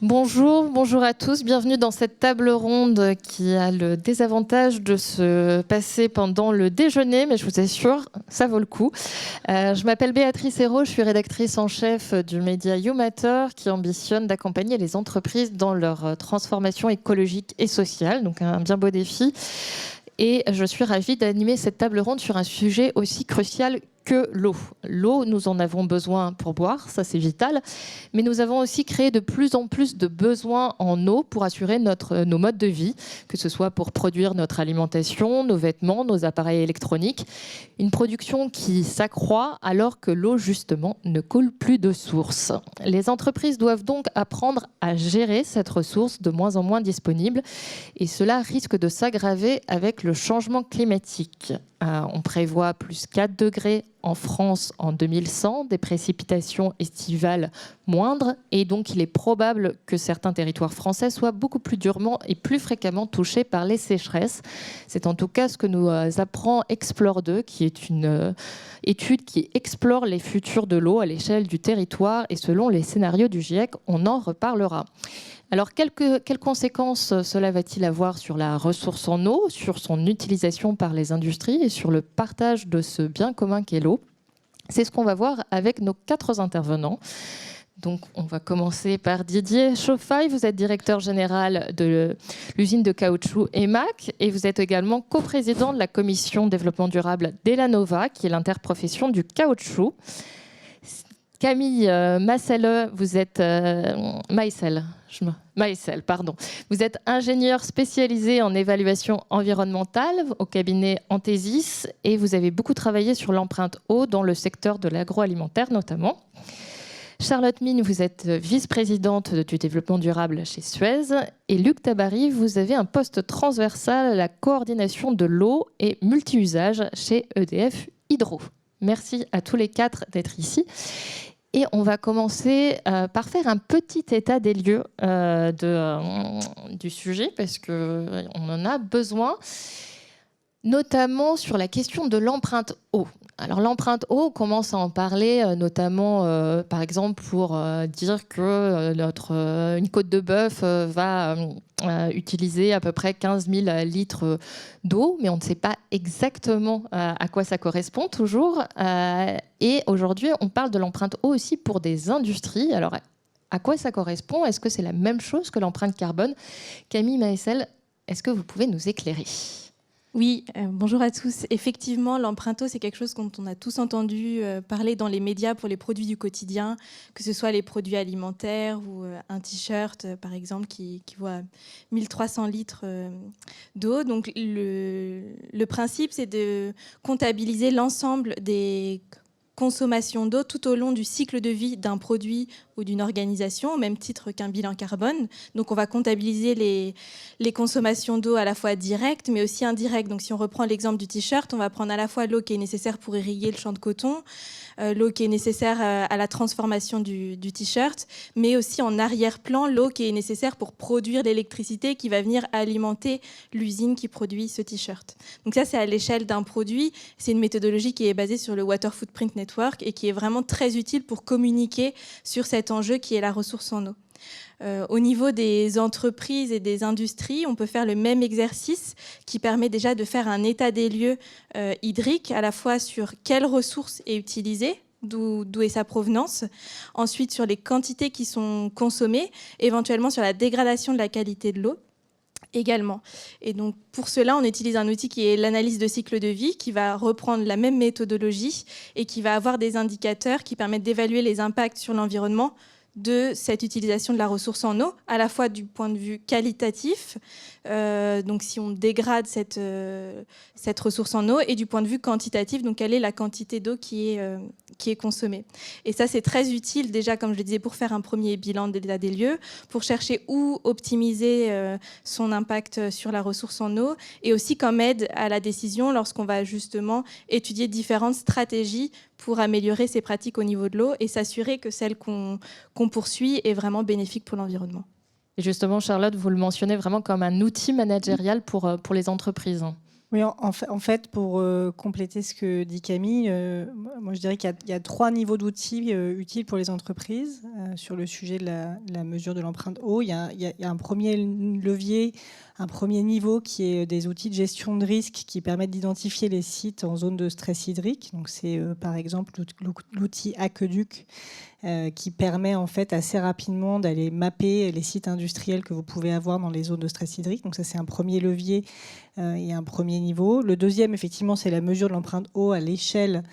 Bonjour à tous, bienvenue dans cette table ronde qui a le désavantage de se passer pendant le déjeuner, mais je vous assure, ça vaut le coup. Je m'appelle Béatrice Hérault, je suis rédactrice en chef du média You Matter qui ambitionne d'accompagner les entreprises dans leur transformation écologique et sociale, donc un bien beau défi. Et je suis ravie d'animer cette table ronde sur un sujet aussi crucial que l'eau. L'eau, nous en avons besoin pour boire, ça c'est vital, mais nous avons aussi créé de plus en plus de besoins en eau pour assurer nos modes de vie, que ce soit pour produire notre alimentation, nos vêtements, nos appareils électroniques. Une production qui s'accroît alors que l'eau, justement, ne coule plus de source. Les entreprises doivent donc apprendre à gérer cette ressource de moins en moins disponible et cela risque de s'aggraver avec le changement climatique. On prévoit plus 4 degrés en France en 2100, des précipitations estivales moindres, et donc il est probable que certains territoires français soient beaucoup plus durement et plus fréquemment touchés par les sécheresses. C'est en tout cas ce que nous apprend Explore 2, qui est une étude qui explore les futurs de l'eau à l'échelle du territoire, et selon les scénarios du GIEC, on en reparlera. Alors, quelles conséquences cela va-t-il avoir sur la ressource en eau, sur son utilisation par les industries et sur le partage de ce bien commun qu'est l'eau? C'est ce qu'on va voir avec nos 4 intervenants. Donc, on va commencer par Didier Chauffaille. Vous êtes directeur général de l'usine de caoutchouc EMAC et vous êtes également coprésident de la commission développement durable d'Elanova, qui est l'interprofession du caoutchouc. Camille Maissel, vous êtes Vous êtes ingénieur spécialisé en évaluation environnementale au cabinet Anthesis et vous avez beaucoup travaillé sur l'empreinte eau dans le secteur de l'agroalimentaire notamment. Charlotte Mine, vous êtes vice-présidente du développement durable chez Suez. Et Luc Tabary, vous avez un poste transversal à la coordination de l'eau et multi-usage chez EDF Hydro. Merci à tous les 4 d'être ici. Et on va commencer par faire un petit état des lieux du sujet, parce qu'on en a besoin, notamment sur la question de l'empreinte eau. Alors l'empreinte eau, on commence à en parler, notamment par exemple pour dire que une côte de bœuf va utiliser à peu près 15 000 litres d'eau, mais on ne sait pas exactement à quoi ça correspond toujours. Et aujourd'hui, on parle de l'empreinte eau aussi pour des industries. Alors à quoi ça correspond? Est-ce que c'est la même chose que l'empreinte carbone? Camille Maissel, est-ce que vous pouvez nous éclairer? Oui, bonjour à tous. Effectivement, l'empreinte eau, c'est quelque chose dont on a tous entendu parler dans les médias pour les produits du quotidien, que ce soit les produits alimentaires ou un t-shirt, par exemple, qui vaut 1300 litres d'eau. Donc, le principe, c'est de comptabiliser l'ensemble des consommation d'eau tout au long du cycle de vie d'un produit ou d'une organisation, au même titre qu'un bilan carbone. Donc on va comptabiliser les consommations d'eau à la fois directes mais aussi indirectes. Donc si on reprend l'exemple du t-shirt, on va prendre à la fois l'eau qui est nécessaire pour irriguer le champ de coton, l'eau qui est nécessaire à la transformation du t-shirt, mais aussi en arrière-plan, l'eau qui est nécessaire pour produire l'électricité qui va venir alimenter l'usine qui produit ce t-shirt. Donc ça, c'est à l'échelle d'un produit. C'est une méthodologie qui est basée sur le Water Footprint Network et qui est vraiment très utile pour communiquer sur cet enjeu qui est la ressource en eau. Au niveau des entreprises et des industries, on peut faire le même exercice qui permet déjà de faire un état des lieux hydriques, à la fois sur quelle ressource est utilisée, d'où est sa provenance, ensuite sur les quantités qui sont consommées, éventuellement sur la dégradation de la qualité de l'eau également. Et donc pour cela, on utilise un outil qui est l'analyse de cycle de vie, qui va reprendre la même méthodologie et qui va avoir des indicateurs qui permettent d'évaluer les impacts sur l'environnement de cette utilisation de la ressource en eau, à la fois du point de vue qualitatif, donc si on dégrade cette ressource en eau, et du point de vue quantitatif, donc quelle est la quantité d'eau qui est consommée. Et ça, c'est très utile déjà, comme je le disais, pour faire un premier bilan de l'état des lieux, pour chercher où optimiser son impact sur la ressource en eau, et aussi comme aide à la décision lorsqu'on va justement étudier différentes stratégies pour améliorer ces pratiques au niveau de l'eau et s'assurer que celle qu'on poursuit est vraiment bénéfique pour l'environnement. Et justement, Charlotte, vous le mentionnez vraiment comme un outil managérial pour les entreprises. Oui, en fait, pour compléter ce que dit Camille, moi je dirais qu'il y a 3 niveaux d'outils utiles pour les entreprises sur le sujet de la mesure de l'empreinte eau. Il y a un premier levier, un premier niveau qui est des outils de gestion de risque qui permettent d'identifier les sites en zone de stress hydrique. Donc c'est par exemple l'outil Aqueduc qui permet en fait assez rapidement d'aller mapper les sites industriels que vous pouvez avoir dans les zones de stress hydrique. Donc ça c'est un premier levier et un premier niveau. Le deuxième effectivement c'est la mesure de l'empreinte eau à l'échelle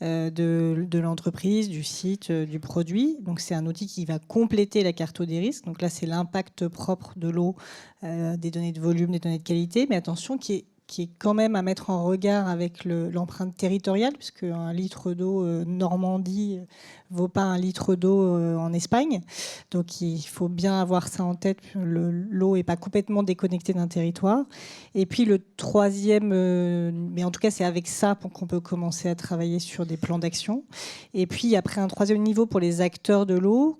de l'entreprise, du site, du produit. Donc c'est un outil qui va compléter la carte eau des risques. Donc là c'est l'impact propre de l'eau, des données de volume, des données de qualité, mais attention qui est quand même à mettre en regard avec l'empreinte territoriale, puisque un litre d'eau Normandie vaut pas un litre d'eau en Espagne. Donc il faut bien avoir ça en tête. L'eau n'est pas complètement déconnectée d'un territoire. Et puis le troisième, mais en tout cas c'est avec ça qu'on peut commencer à travailler sur des plans d'action. Et puis après un troisième niveau pour les acteurs de l'eau,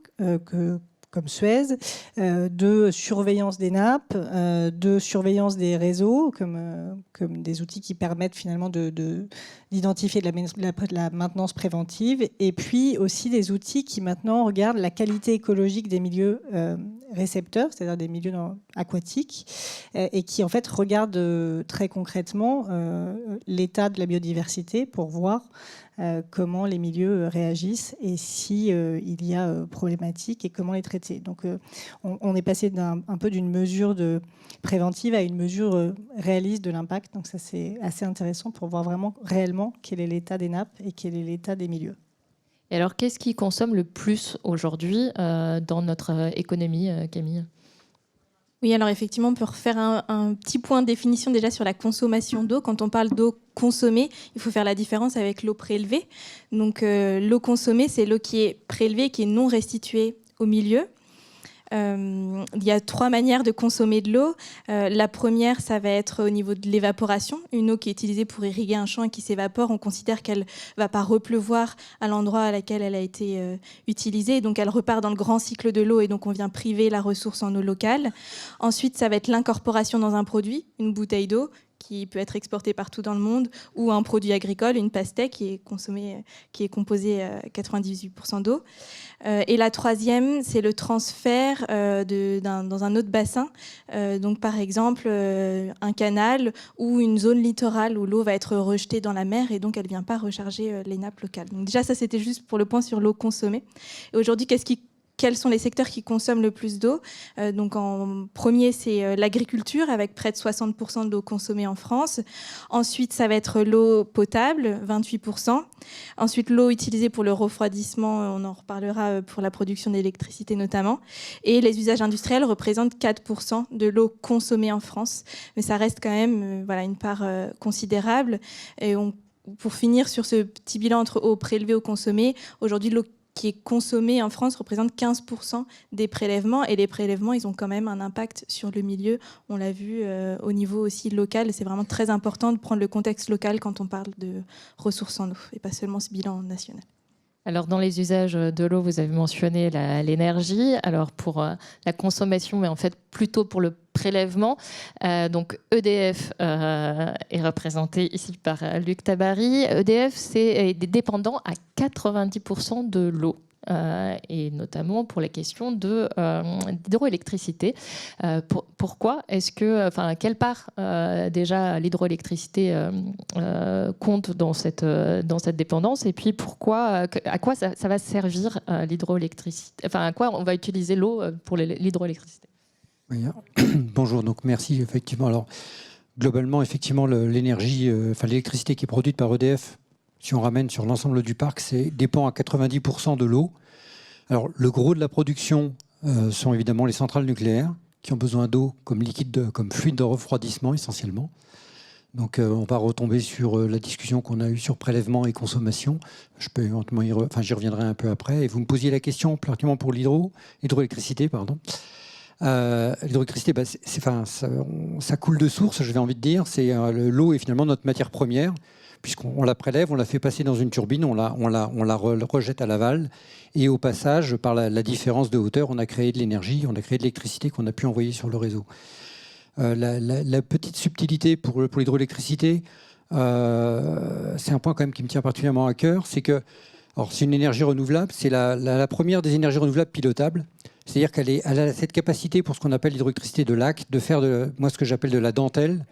comme Suez, de surveillance des nappes, de surveillance des réseaux, comme des outils qui permettent finalement d'identifier de la maintenance préventive, et puis aussi des outils qui maintenant regardent la qualité écologique des milieux récepteurs, c'est-à-dire des milieux aquatiques, et qui en fait regardent très concrètement l'état de la biodiversité pour voir comment les milieux réagissent et si il y a problématique et comment les traiter. Donc on est passé un peu d'une mesure préventive à une mesure réaliste de l'impact. Donc ça c'est assez intéressant pour voir vraiment réellement quel est l'état des nappes et quel est l'état des milieux. Et alors qu'est-ce qui consomme le plus aujourd'hui dans notre économie, Camille ? Oui, alors effectivement, on peut refaire un petit point de définition déjà sur la consommation d'eau. Quand on parle d'eau consommée, il faut faire la différence avec l'eau prélevée. Donc l'eau consommée, c'est l'eau qui est prélevée, qui est non restituée au milieu. Il y a 3 manières de consommer de l'eau. La première, ça va être au niveau de l'évaporation. Une eau qui est utilisée pour irriguer un champ et qui s'évapore, on considère qu'elle ne va pas repleuvoir à l'endroit à laquelle elle a été utilisée. Donc elle repart dans le grand cycle de l'eau et donc on vient priver la ressource en eau locale. Ensuite, ça va être l'incorporation dans un produit, une bouteille d'eau qui peut être exportée partout dans le monde, ou un produit agricole, une pastèque qui est composée à 98% d'eau. Et la troisième, c'est le transfert dans un autre bassin. Donc par exemple, un canal ou une zone littorale où l'eau va être rejetée dans la mer et donc elle ne vient pas recharger les nappes locales. Donc déjà, ça c'était juste pour le point sur l'eau consommée. Et aujourd'hui, quels sont les secteurs qui consomment le plus d'eau ? Donc en premier, c'est l'agriculture, avec près de 60% de l'eau consommée en France. Ensuite, ça va être l'eau potable, 28%. Ensuite, l'eau utilisée pour le refroidissement, on en reparlera pour la production d'électricité notamment. Et les usages industriels représentent 4% de l'eau consommée en France. Mais ça reste quand même une part considérable. Et pour finir sur ce petit bilan entre eau prélevée et eau consommée, aujourd'hui, l'eau qui est consommée en France représente 15% des prélèvements. Et les prélèvements, ils ont quand même un impact sur le milieu. On l'a vu au niveau aussi local. C'est vraiment très important de prendre le contexte local quand on parle de ressources en eau et pas seulement ce bilan national. Alors, dans les usages de l'eau, vous avez mentionné l'énergie. Alors, pour la consommation, mais en fait plutôt pour le prélèvement. Donc, EDF est représenté ici par Luc Tabary. EDF est dépendant à 90% de l'eau. Et notamment pour les questions d'hydroélectricité. Pourquoi est-ce que, quelle part déjà l'hydroélectricité compte dans cette dépendance, et puis pourquoi, à quoi ça va servir l'hydroélectricité, à quoi on va utiliser l'eau pour l'hydroélectricité? Oui, bonjour, donc merci. Effectivement, alors globalement, effectivement, l'énergie, l'électricité qui est produite par EDF, si on ramène sur l'ensemble du parc, dépend à 90% de l'eau. Alors, le gros de la production sont évidemment les centrales nucléaires qui ont besoin d'eau comme liquide, comme fluide de refroidissement essentiellement. Donc, on va retomber sur la discussion qu'on a eue sur prélèvement et consommation. Je peux éventuellement j'y reviendrai un peu après. Et vous me posiez la question particulièrement pour l'hydroélectricité, pardon. L'hydroélectricité, ça coule de source, je vais envie de dire. L'eau est finalement notre matière première, puisqu'on la prélève, on la fait passer dans une turbine, on la rejette à l'aval, et au passage, par la différence de hauteur, on a créé de l'énergie, on a créé de l'électricité qu'on a pu envoyer sur le réseau. La petite subtilité pour l'hydroélectricité, c'est un point quand même qui me tient particulièrement à cœur, c'est que c'est une énergie renouvelable, c'est la première des énergies renouvelables pilotables. C'est-à-dire elle a cette capacité pour ce qu'on appelle l'hydroélectricité de lac, de faire moi ce que j'appelle de la dentelle.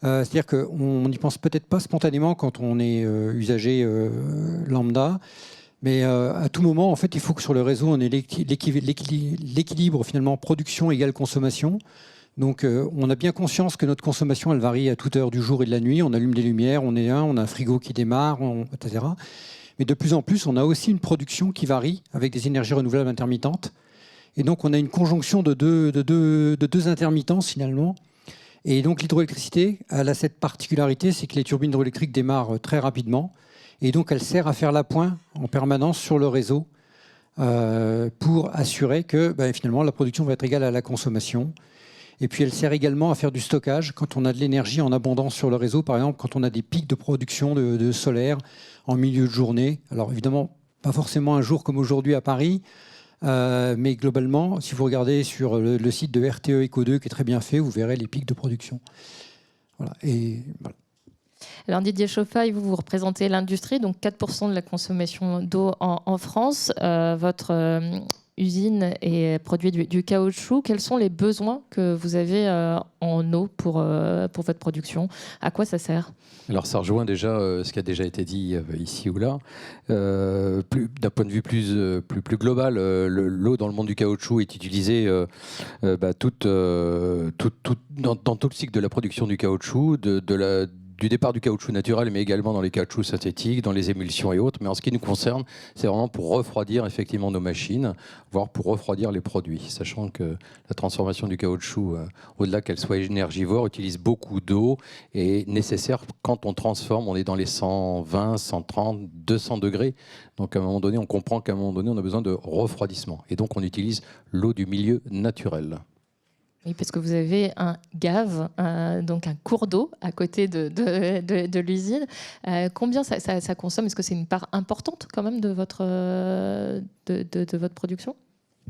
C'est-à-dire qu'on n'y pense peut-être pas spontanément quand on est usager lambda, mais à tout moment, en fait, il faut que sur le réseau, on ait l'équilibre finalement production égale consommation. Donc on a bien conscience que notre consommation, elle varie à toute heure du jour et de la nuit. On allume des lumières, on a un frigo qui démarre, etc. Mais de plus en plus, on a aussi une production qui varie avec des énergies renouvelables intermittentes. Et donc, on a une conjonction de deux intermittences, finalement. Et donc, l'hydroélectricité, elle a cette particularité, c'est que les turbines hydroélectriques démarrent très rapidement. Et donc, elle sert à faire l'appoint en permanence sur le réseau pour assurer que, finalement, la production va être égale à la consommation. Et puis, elle sert également à faire du stockage quand on a de l'énergie en abondance sur le réseau. Par exemple, quand on a des pics de production de solaire en milieu de journée. Alors, évidemment, pas forcément un jour comme aujourd'hui à Paris, mais globalement, si vous regardez sur le site de RTE Eco 2, qui est très bien fait, vous verrez les pics de production. Voilà. Voilà. Alors Didier Chauffaille, vous représentez l'industrie, donc 4% de la consommation d'eau en France. Votre usine produit du caoutchouc. Quels sont les besoins que vous avez en eau pour votre production? À quoi ça sert? Alors ça rejoint déjà ce qui a déjà été dit ici ou là. D'un point de vue plus global, l'eau dans le monde du caoutchouc est utilisée dans tout le cycle de la production du caoutchouc, du départ du caoutchouc naturel, mais également dans les caoutchoucs synthétiques, dans les émulsions et autres. Mais en ce qui nous concerne, c'est vraiment pour refroidir effectivement nos machines, voire pour refroidir les produits, sachant que la transformation du caoutchouc, au-delà qu'elle soit énergivore, utilise beaucoup d'eau et est nécessaire quand on transforme. On est dans les 120, 130, 200 degrés. Donc à un moment donné, on comprend qu'à un moment donné, on a besoin de refroidissement. Et donc on utilise l'eau du milieu naturel. Oui, parce que vous avez un gave, donc un cours d'eau à côté de l'usine. Combien ça consomme? Est-ce que c'est une part importante quand même de votre production?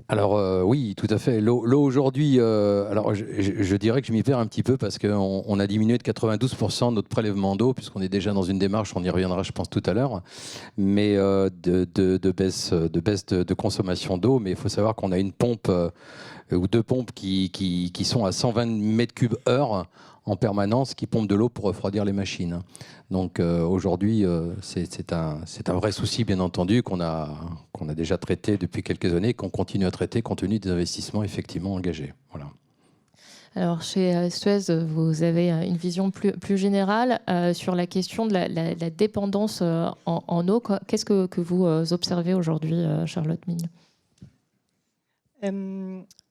Alors oui, tout à fait. L'eau aujourd'hui, alors je dirais que je m'y perds un petit peu parce qu'on a diminué de 92% notre prélèvement d'eau, puisqu'on est déjà dans une démarche, on y reviendra je pense tout à l'heure, mais de baisse de consommation d'eau. Mais il faut savoir qu'on a une pompe ou deux pompes qui sont à 120 mètres cubes heure en permanence, qui pompent de l'eau pour refroidir les machines. Donc aujourd'hui, c'est un vrai souci, bien entendu, qu'on a déjà traité depuis quelques années, qu'on continue à traiter compte tenu des investissements effectivement engagés. Voilà. Alors chez Suez, vous avez une vision plus générale sur la question de la dépendance en eau. Qu'est-ce que vous observez aujourd'hui, Charlotte Mille?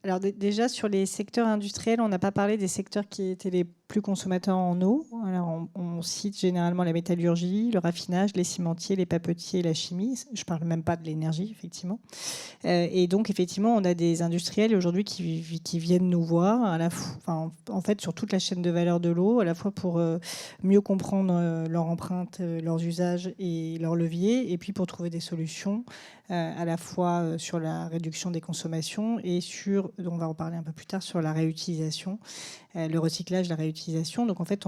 Alors déjà, sur les secteurs industriels, on n'a pas parlé des secteurs qui étaient les plus consommateurs en eau. Alors, on cite généralement la métallurgie, le raffinage, les cimentiers, les papetiers, la chimie. Je ne parle même pas de l'énergie, effectivement. Et donc, effectivement, on a des industriels aujourd'hui qui viennent nous voir, en fait, sur toute la chaîne de valeur de l'eau, à la fois pour mieux comprendre leur empreinte, leurs usages et leurs leviers, et puis pour trouver des solutions à la fois sur la réduction des consommations et on va en parler un peu plus tard, sur la réutilisation, le recyclage, la réutilisation. Donc en fait,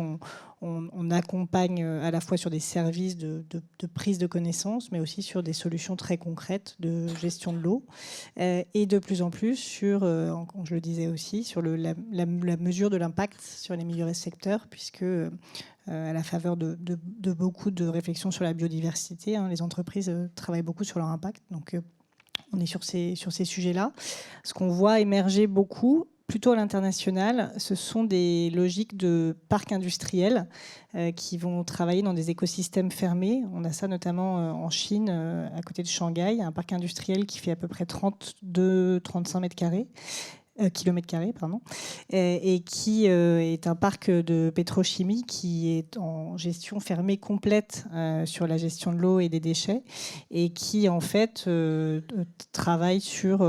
on accompagne à la fois sur des services de prise de connaissances, mais aussi sur des solutions très concrètes de gestion de l'eau. Et de plus en plus sur, je le disais aussi, sur la mesure de l'impact sur les milieux secteurs, puisque à la faveur de beaucoup de réflexions sur la biodiversité, les entreprises travaillent beaucoup sur leur impact. Donc on est sur ces sujets-là. Ce qu'on voit émerger beaucoup, plutôt à l'international, ce sont des logiques de parcs industriels qui vont travailler dans des écosystèmes fermés. On a ça notamment en Chine, à côté de Shanghai, un parc industriel qui fait à peu près 32-35 kilomètres carrés, pardon, et qui est un parc de pétrochimie qui est en gestion fermée complète sur la gestion de l'eau et des déchets, et qui en fait travaille sur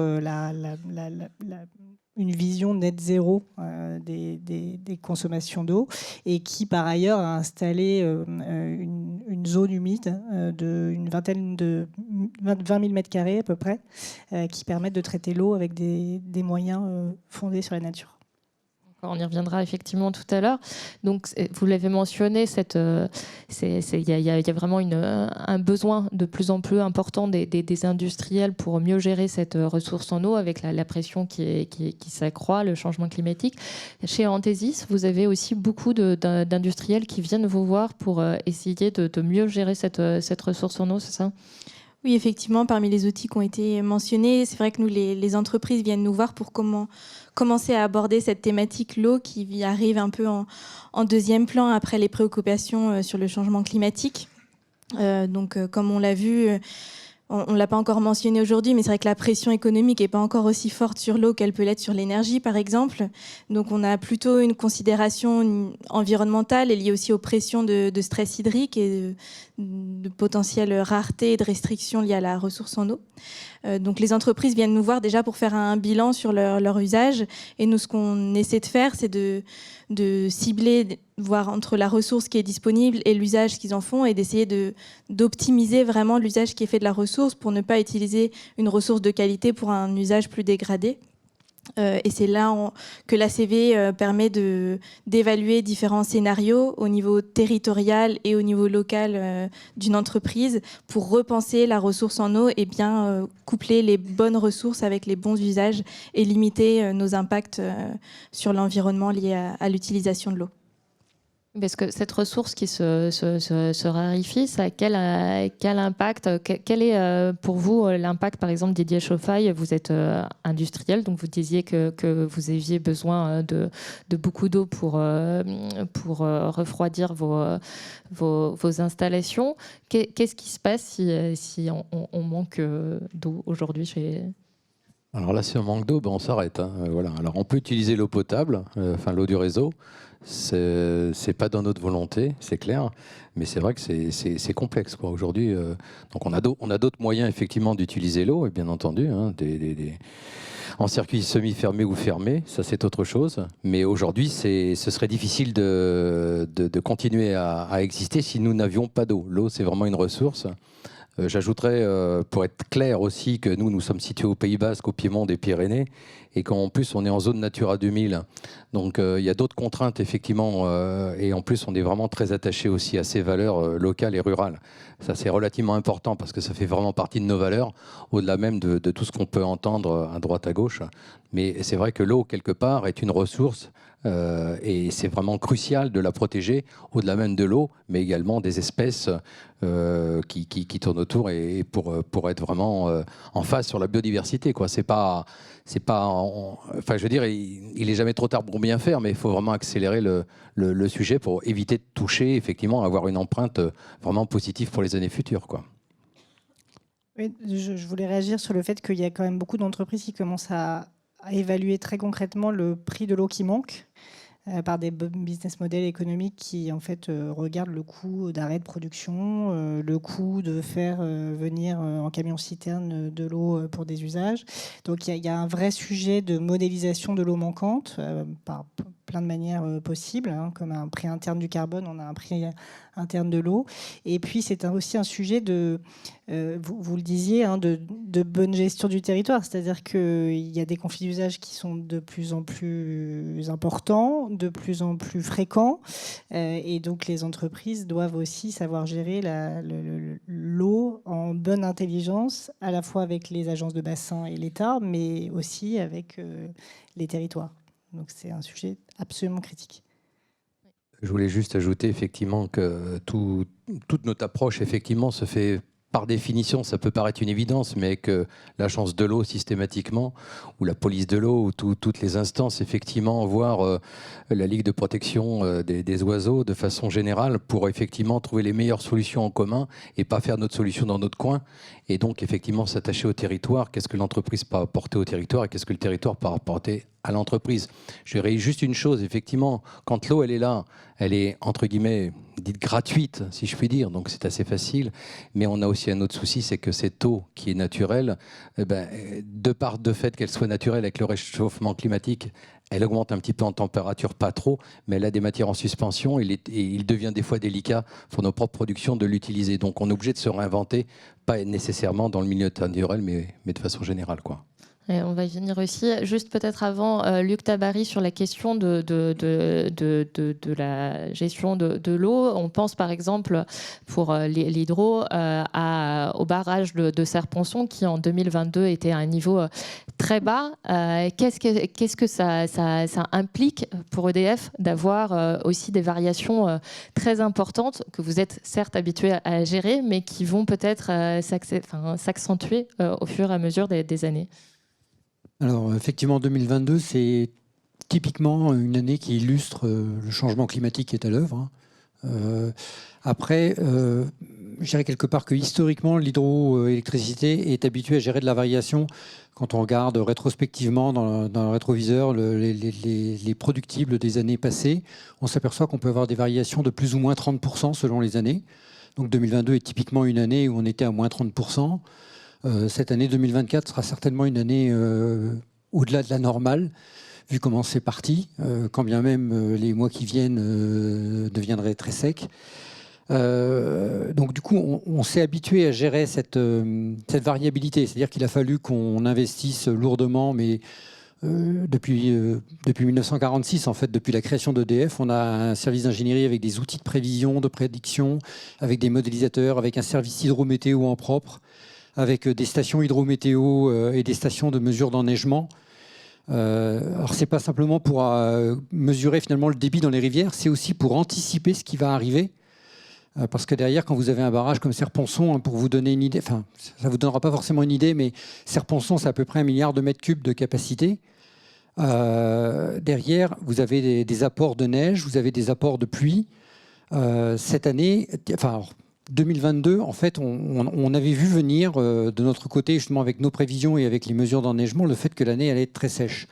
une vision net zéro des consommations d'eau, et qui par ailleurs a installé une zone humide d'une 20 000 mètres carrés à peu près, qui permettent de traiter l'eau avec des moyens fondés sur la nature. On y reviendra effectivement tout à l'heure. Donc, vous l'avez mentionné, il y a vraiment un besoin de plus en plus important des industriels pour mieux gérer cette ressource en eau avec la pression qui s'accroît, le changement climatique. Chez Anthesis, vous avez aussi beaucoup d'industriels qui viennent vous voir pour essayer de mieux gérer cette ressource en eau, c'est ça ? Oui, effectivement, parmi les outils qui ont été mentionnés, c'est vrai que nous, les entreprises viennent nous voir pour commencer à aborder cette thématique l'eau qui arrive un peu en deuxième plan après les préoccupations sur le changement climatique. Donc, comme on l'a vu, on ne l'a pas encore mentionné aujourd'hui, mais c'est vrai que la pression économique n'est pas encore aussi forte sur l'eau qu'elle peut l'être sur l'énergie, par exemple. Donc, on a plutôt une considération environnementale et liée aussi aux pressions de stress hydrique et de potentielle rareté et de restrictions liées à la ressource en eau. Donc, les entreprises viennent nous voir déjà pour faire un bilan sur leur usage. Et nous, ce qu'on essaie de faire, c'est de cibler, voir entre la ressource qui est disponible et l'usage qu'ils en font et d'essayer d'optimiser vraiment l'usage qui est fait de la ressource pour ne pas utiliser une ressource de qualité pour un usage plus dégradé. Et c'est là que l'ACV permet d'évaluer différents scénarios au niveau territorial et au niveau local d'une entreprise pour repenser la ressource en eau et bien coupler les bonnes ressources avec les bons usages et limiter nos impacts sur l'environnement liés à l'utilisation de l'eau. Parce que cette ressource qui se raréfie, ça a quel impact ? Quel est pour vous l'impact, par exemple, Didier Chauffaille ? Vous êtes industriel, donc vous disiez que vous aviez besoin de beaucoup d'eau pour refroidir vos installations. Qu'est-ce qui se passe si on manque d'eau aujourd'hui chez... Alors là, si on manque d'eau, on s'arrête. Voilà. Alors on peut utiliser l'eau potable, l'eau du réseau. C'est pas dans notre volonté, c'est clair, mais c'est vrai que c'est complexe, quoi. Aujourd'hui, donc on a d'autres moyens effectivement d'utiliser l'eau, et bien entendu, en circuit semi-fermé ou fermé, ça c'est autre chose. Mais aujourd'hui, ce serait difficile de continuer à exister si nous n'avions pas d'eau. L'eau, c'est vraiment une ressource. J'ajouterais, pour être clair aussi, que nous sommes situés au Pays Basque, au Piémont des Pyrénées, et qu'en plus, on est en zone Natura 2000. Donc, il y a d'autres contraintes, effectivement, et en plus, on est vraiment très attaché aussi à ces valeurs locales et rurales. Ça, c'est relativement important, parce que ça fait vraiment partie de nos valeurs, au-delà même de tout ce qu'on peut entendre à droite, à gauche. Mais c'est vrai que l'eau, quelque part, est une ressource, et c'est vraiment crucial de la protéger, au-delà même de l'eau, mais également des espèces qui tournent autour et pour être vraiment en phase sur la biodiversité, quoi. Enfin, je veux dire, il est jamais trop tard pour bien faire, mais il faut vraiment accélérer le sujet pour éviter de toucher, effectivement, avoir une empreinte vraiment positive pour les années futures, quoi. Oui, je voulais réagir sur le fait qu'il y a quand même beaucoup d'entreprises qui commencent à évaluer très concrètement le prix de l'eau qui manque par des business models économiques qui en fait regardent le coût d'arrêt de production, le coût de faire venir en camion-citerne de l'eau pour des usages. Donc il y a un vrai sujet de modélisation de l'eau manquante par plein de manières possibles, comme un prix interne du carbone, on a un prix interne de l'eau. Et puis c'est aussi un sujet de, vous le disiez, de bonne gestion du territoire. C'est-à-dire qu'il y a des conflits d'usage qui sont de plus en plus importants, de plus en plus fréquents. Et donc les entreprises doivent aussi savoir gérer l'eau en bonne intelligence, à la fois avec les agences de bassin et l'État, mais aussi avec les territoires. Donc c'est un sujet absolument critique. Je voulais juste ajouter effectivement que toute notre approche effectivement se fait par définition, ça peut paraître une évidence, mais que l'agence de l'eau systématiquement, ou la police de l'eau, ou toutes les instances effectivement, voire la Ligue de protection des oiseaux de façon générale, pour effectivement trouver les meilleures solutions en commun et pas faire notre solution dans notre coin. Et donc effectivement s'attacher au territoire, qu'est-ce que l'entreprise peut apporter au territoire et qu'est-ce que le territoire peut apporter à l'entreprise. Je dirais juste une chose, effectivement, quand l'eau elle est là, elle est entre guillemets dite gratuite, si je puis dire, donc c'est assez facile, mais on a aussi un autre souci, c'est que cette eau qui est naturelle, de fait qu'elle soit naturelle avec le réchauffement climatique, elle augmente un petit peu en température, pas trop, mais elle a des matières en suspension et il devient des fois délicat pour nos propres productions de l'utiliser. Donc on est obligé de se réinventer, pas nécessairement dans le milieu naturel, mais de façon générale, quoi. Et on va y venir aussi. Juste peut-être avant, Luc Tabary, sur la question de la gestion de l'eau. On pense par exemple pour l'hydro au barrage de Serre-Ponçon qui en 2022 était à un niveau très bas. Qu'est-ce que ça implique pour EDF d'avoir aussi des variations très importantes que vous êtes certes habitués à gérer, mais qui vont peut-être s'accentuer au fur et à mesure des années? Alors effectivement, 2022, c'est typiquement une année qui illustre le changement climatique qui est à l'œuvre. Après, je dirais quelque part que historiquement, l'hydroélectricité est habituée à gérer de la variation. Quand on regarde rétrospectivement dans le rétroviseur les productibles des années passées, on s'aperçoit qu'on peut avoir des variations de plus ou moins 30% selon les années. Donc 2022 est typiquement une année où on était à moins 30%. Cette année 2024 sera certainement une année au-delà de la normale, vu comment c'est parti, quand bien même les mois qui viennent deviendraient très secs. Donc du coup, on s'est habitué à gérer cette variabilité. C'est-à-dire qu'il a fallu qu'on investisse lourdement, mais depuis 1946, en fait, depuis la création d'EDF, on a un service d'ingénierie avec des outils de prévision, de prédiction, avec des modélisateurs, avec un service hydrométéo en propre, avec des stations hydrométéo et des stations de mesure d'enneigement. Alors c'est pas simplement pour mesurer finalement le débit dans les rivières, c'est aussi pour anticiper ce qui va arriver. Parce que derrière, quand vous avez un barrage comme Serre-Ponçon, pour vous donner une idée, enfin, ça ne vous donnera pas forcément une idée, mais Serre-Ponçon, c'est à peu près 1 milliard de mètres cubes de capacité. Derrière, vous avez des apports de neige, vous avez des apports de pluie. Cette année, enfin, 2022, en fait, on avait vu venir de notre côté, justement avec nos prévisions et avec les mesures d'enneigement, le fait que l'année allait être très sèche.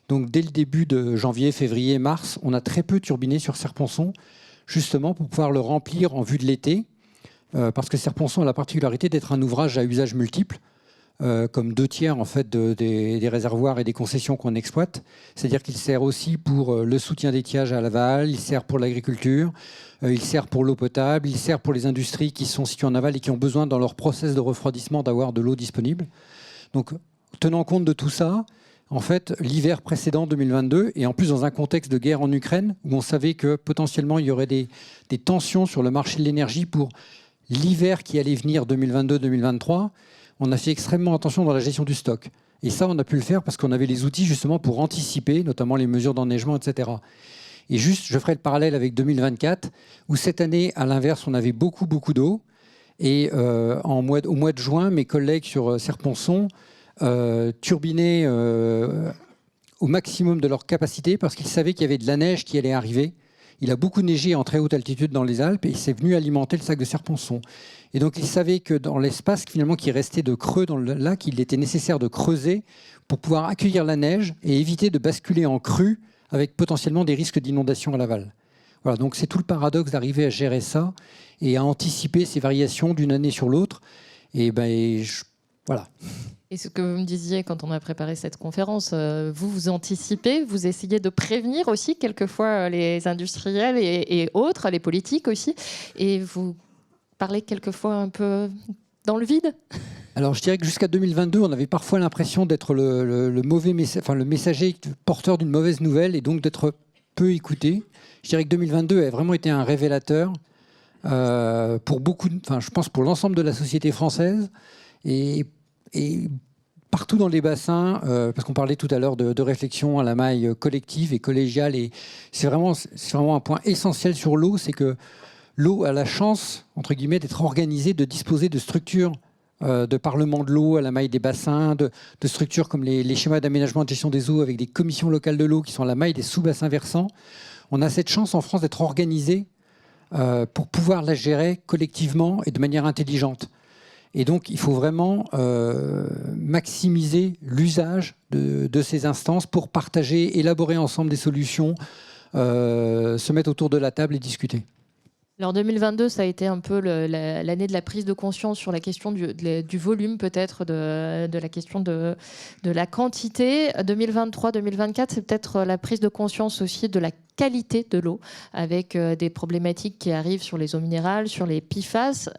Donc, dès le début de janvier, février, mars, on a très peu turbiné sur Serre-Ponçon, justement pour pouvoir le remplir en vue de l'été, parce que Serre-Ponçon a la particularité d'être un ouvrage à usage multiple, comme 2/3 en fait des réservoirs et des concessions qu'on exploite. C'est-à-dire qu'il sert aussi pour le soutien d'étiage à l'aval, il sert pour l'agriculture, il sert pour l'eau potable, il sert pour les industries qui sont situées en aval et qui ont besoin dans leur process de refroidissement d'avoir de l'eau disponible. Donc, tenant compte de tout ça, en fait, l'hiver précédent 2022, et en plus dans un contexte de guerre en Ukraine, où on savait que potentiellement il y aurait des tensions sur le marché de l'énergie pour l'hiver qui allait venir 2022-2023, on a fait extrêmement attention dans la gestion du stock. Et ça, on a pu le faire parce qu'on avait les outils justement pour anticiper, notamment les mesures d'enneigement, etc. Et juste, je ferai le parallèle avec 2024, où cette année, à l'inverse, on avait beaucoup d'eau. Et au mois de juin, mes collègues sur Serre-Ponçon turbinaient au maximum de leur capacité parce qu'ils savaient qu'il y avait de la neige qui allait arriver. Il a beaucoup neigé en très haute altitude dans les Alpes et c'est venu alimenter le sac de Serre-Ponçon. Et donc, ils savaient que dans l'espace finalement qui restait de creux dans le lac, il était nécessaire de creuser pour pouvoir accueillir la neige et éviter de basculer en crue avec potentiellement des risques d'inondation à l'aval. Voilà, donc c'est tout le paradoxe d'arriver à gérer ça et à anticiper ces variations d'une année sur l'autre. Et voilà. Et ce que vous me disiez quand on a préparé cette conférence, vous anticipez, vous essayez de prévenir aussi quelquefois les industriels et autres, les politiques aussi, et vous parlez quelquefois un peu dans le vide. Alors je dirais que jusqu'à 2022, on avait parfois l'impression d'être le messager porteur d'une mauvaise nouvelle et donc d'être peu écouté. Je dirais que 2022 a vraiment été un révélateur pour je pense pour l'ensemble de la société française et partout dans les bassins, parce qu'on parlait tout à l'heure de réflexion à la maille collective et collégiale, et c'est vraiment un point essentiel sur l'eau, c'est que l'eau a la chance, entre guillemets, d'être organisée, de disposer de structures de parlement de l'eau à la maille des bassins, de structures comme les schémas d'aménagement de gestion des eaux avec des commissions locales de l'eau qui sont à la maille des sous-bassins versants. On a cette chance en France d'être organisé pour pouvoir la gérer collectivement et de manière intelligente. Et donc, il faut vraiment maximiser l'usage de ces instances pour partager, élaborer ensemble des solutions, se mettre autour de la table et discuter. Alors 2022, ça a été un peu l'année de la prise de conscience sur la question du volume, peut-être, de la question de la quantité. 2023-2024, c'est peut-être la prise de conscience aussi de la qualité de l'eau, avec des problématiques qui arrivent sur les eaux minérales, sur les PFAS.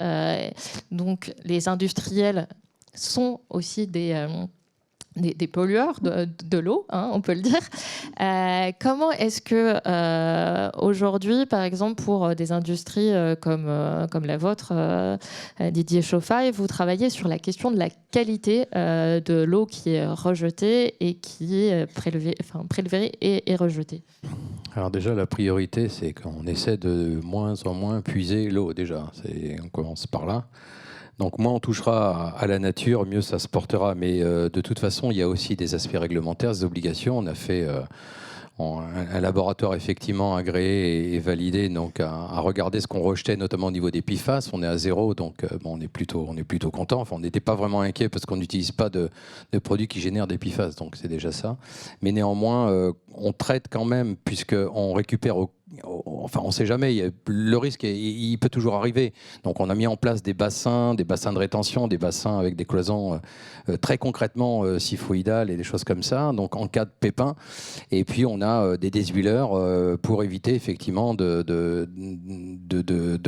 Donc les industriels sont aussi des des pollueurs de l'eau, hein, on peut le dire. Comment est-ce que aujourd'hui, par exemple, pour des industries comme la vôtre, Didier Chauffaille, vous travaillez sur la question de la qualité de l'eau qui est rejetée et qui est prélevée et rejetée? Alors déjà, la priorité, c'est qu'on essaie de moins en moins puiser l'eau, déjà. On commence par là. Donc moins on touchera à la nature, mieux ça se portera. Mais de toute façon, il y a aussi des aspects réglementaires, des obligations. On a fait un laboratoire effectivement agréé et validé, donc à regarder ce qu'on rejetait, notamment au niveau des PFAS. On est à 0, donc bon, on est plutôt content. Enfin, on n'était pas vraiment inquiet parce qu'on n'utilise pas de produits qui génèrent des PFAS, donc c'est déjà ça. Mais néanmoins, on traite quand même, puisqu'on récupère enfin, on ne sait jamais, le risque, il peut toujours arriver. Donc on a mis en place des bassins de rétention, des bassins avec des cloisons très concrètement sifoïdales et des choses comme ça, donc en cas de pépin. Et puis on a des déshuileurs pour éviter effectivement de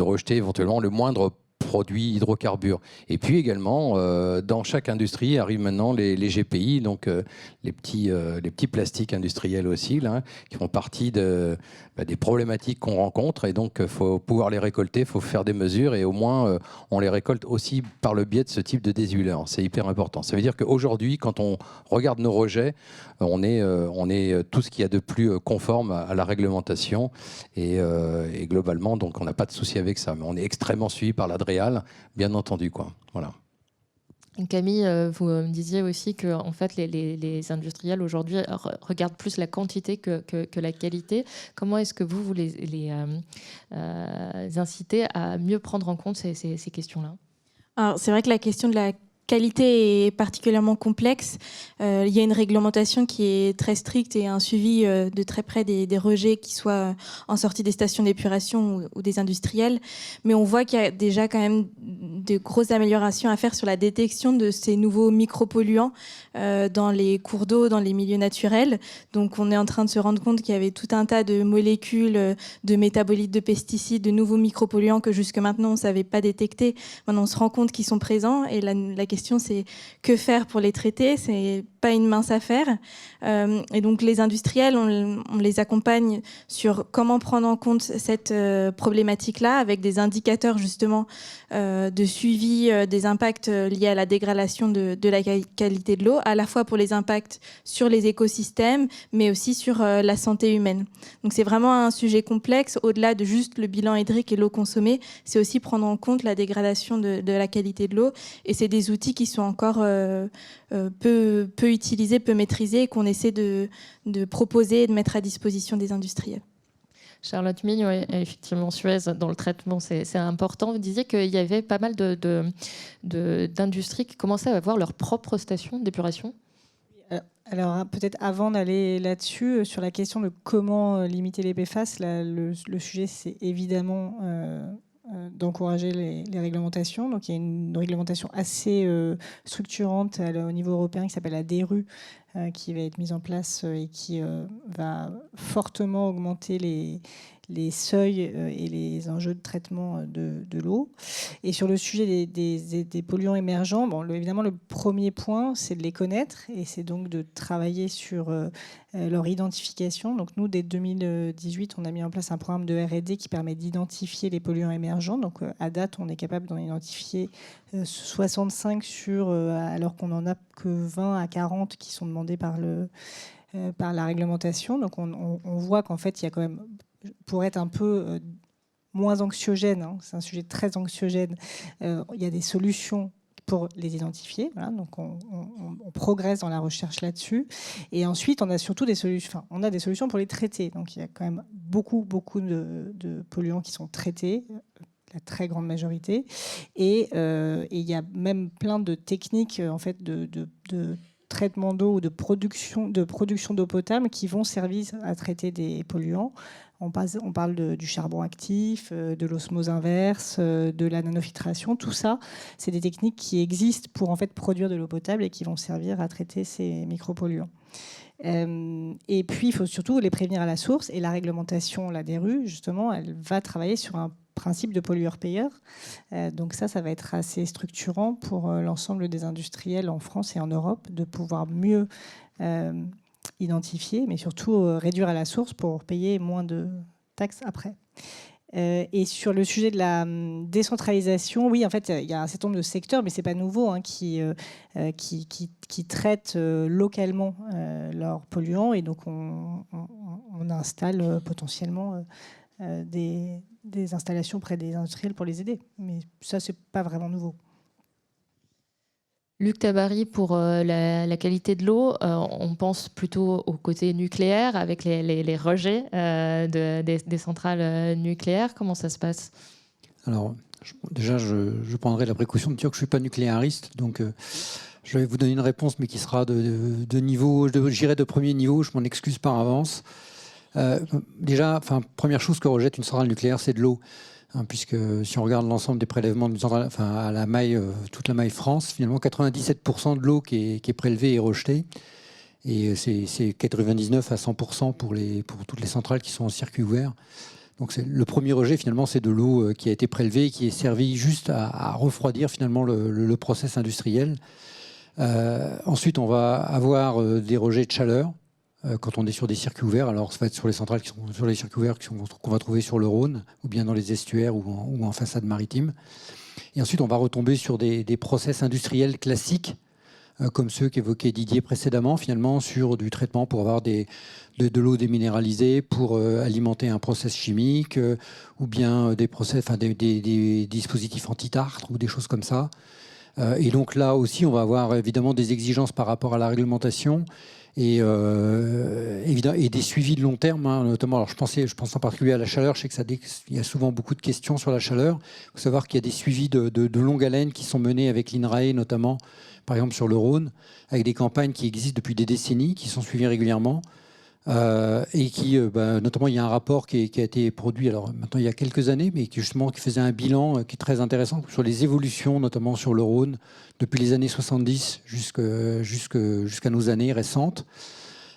rejeter éventuellement le moindre produits hydrocarbures. Et puis également, dans chaque industrie arrivent maintenant les GPI, donc les petits plastiques industriels aussi, là, qui font partie des problématiques qu'on rencontre. Et donc, il faut pouvoir les récolter, il faut faire des mesures. Et au moins, on les récolte aussi par le biais de ce type de déshuileur. C'est hyper important. Ça veut dire qu'aujourd'hui, quand on regarde nos rejets, on est tout ce qu'il y a de plus conforme à la réglementation. Et globalement, donc, on n'a pas de souci avec ça. Mais on est extrêmement suivi par l'ADREAL, bien entendu, quoi. Voilà. Camille, vous me disiez aussi que en fait, les industriels aujourd'hui regardent plus la quantité que la qualité. Comment est-ce que vous les incitez à mieux prendre en compte ces questions-là? Alors, c'est vrai que la question de la qualité est particulièrement complexe. Il y a une réglementation qui est très stricte et un suivi de très près des rejets, qui soient en sortie des stations d'épuration ou des industriels. Mais on voit qu'il y a déjà quand même de grosses améliorations à faire sur la détection de ces nouveaux micropolluants dans les cours d'eau, dans les milieux naturels. Donc on est en train de se rendre compte qu'il y avait tout un tas de molécules, de métabolites, de pesticides, de nouveaux micropolluants que jusque maintenant on ne savait pas détecter. Maintenant on se rend compte qu'ils sont présents, et la question c'est que faire pour les traiter. C'est pas une mince affaire. Et donc les industriels, on les accompagne sur comment prendre en compte cette problématique-là, avec des indicateurs justement de suivi des impacts liés à la dégradation de la qualité de l'eau, à la fois pour les impacts sur les écosystèmes, mais aussi sur la santé humaine. Donc c'est vraiment un sujet complexe. Au-delà de juste le bilan hydrique et l'eau consommée, c'est aussi prendre en compte la dégradation de la qualité de l'eau. Et c'est des outils qui sont encore peu utilisés, peu maîtrisés, et qu'on essaie de proposer et de mettre à disposition des industriels. Charlotte Migne, oui, effectivement, Suez, dans le traitement, c'est important. Vous disiez qu'il y avait pas mal d'industries qui commençaient à avoir leur propre station d'épuration. Alors, peut-être avant d'aller là-dessus, sur la question de comment limiter les PFAS, le sujet, c'est évidemment d'encourager les réglementations. Donc, il y a une réglementation assez structurante au niveau européen qui s'appelle la DRU, qui va être mise en place et qui va fortement augmenter les seuils et les enjeux de traitement de l'eau. Et sur le sujet des polluants émergents, évidemment, le premier point, c'est de les connaître, et c'est donc de travailler sur leur identification. Donc nous, dès 2018, on a mis en place un programme de R&D qui permet d'identifier les polluants émergents. Donc à date, on est capable d'en identifier 65 alors qu'on n'en a que 20 à 40 qui sont demandés par la réglementation. Donc on voit qu'en fait, il y a quand même, pour être un peu moins anxiogène, hein, c'est un sujet très anxiogène, il y a des solutions pour les identifier. Voilà, donc on progresse dans la recherche là-dessus. Et ensuite, on a surtout des solutions. On a des solutions pour les traiter. Donc il y a quand même beaucoup de polluants qui sont traités, la très grande majorité. Et il y a même plein de techniques en fait de traitement d'eau ou de production d'eau potable qui vont servir à traiter des polluants. On parle du charbon actif, de l'osmose inverse, de la nanofiltration. Tout ça, c'est des techniques qui existent pour en fait produire de l'eau potable et qui vont servir à traiter ces micropolluants. Et puis, il faut surtout les prévenir à la source. Et la réglementation là, des rues, justement, elle va travailler sur un principe de pollueur-payeur. Donc ça va être assez structurant pour l'ensemble des industriels en France et en Europe de pouvoir mieux identifier, mais surtout réduire à la source pour payer moins de taxes après. Et sur le sujet de la décentralisation, oui, en fait, il y a un certain nombre de secteurs, mais ce n'est pas nouveau, hein, qui traitent localement leurs polluants. Et donc, on installe potentiellement des installations près des industriels pour les aider. Mais ça, ce n'est pas vraiment nouveau. Luc Tabary, pour la qualité de l'eau, on pense plutôt au côté nucléaire avec les rejets des centrales nucléaires. Comment ça se passe? Alors, déjà, je prendrai la précaution de dire que je ne suis pas nucléariste. Donc, je vais vous donner une réponse, mais qui sera de niveau, j'irai de premier niveau. Je m'en excuse par avance. Déjà, première chose que rejette une centrale nucléaire, c'est de l'eau. Puisque si on regarde l'ensemble des prélèvements à la maille, toute la maille France, finalement 97% de l'eau qui est prélevée et rejetée. Et c'est 99 à 100% pour toutes les centrales qui sont en circuit ouvert. Donc le premier rejet, finalement, c'est de l'eau qui a été prélevée et qui est servie juste à refroidir finalement le process industriel. Ensuite, on va avoir des rejets de chaleur. Quand on est sur des circuits ouverts, alors ça va être sur les centrales qui sont sur les circuits ouverts qu'on va trouver sur le Rhône, ou bien dans les estuaires ou en façade maritime. Et ensuite, on va retomber sur des process industriels classiques, comme ceux qu'évoquait Didier précédemment, finalement, sur du traitement pour avoir de l'eau déminéralisée, pour alimenter un process chimique, ou bien des dispositifs anti-tartre ou des choses comme ça. Et donc là aussi, on va avoir évidemment des exigences par rapport à la réglementation. Et des suivis de long terme, hein, notamment. Alors je pense en particulier à la chaleur. Je sais qu'il y a souvent beaucoup de questions sur la chaleur. Il faut savoir qu'il y a des suivis de longue haleine qui sont menés avec l'INRAE, notamment, par exemple sur le Rhône, avec des campagnes qui existent depuis des décennies, qui sont suivies régulièrement. Et qui, notamment, il y a un rapport qui a été produit alors maintenant il y a quelques années, mais qui faisait un bilan qui est très intéressant sur les évolutions, notamment sur le Rhône, depuis les années 70 jusqu'à nos années récentes,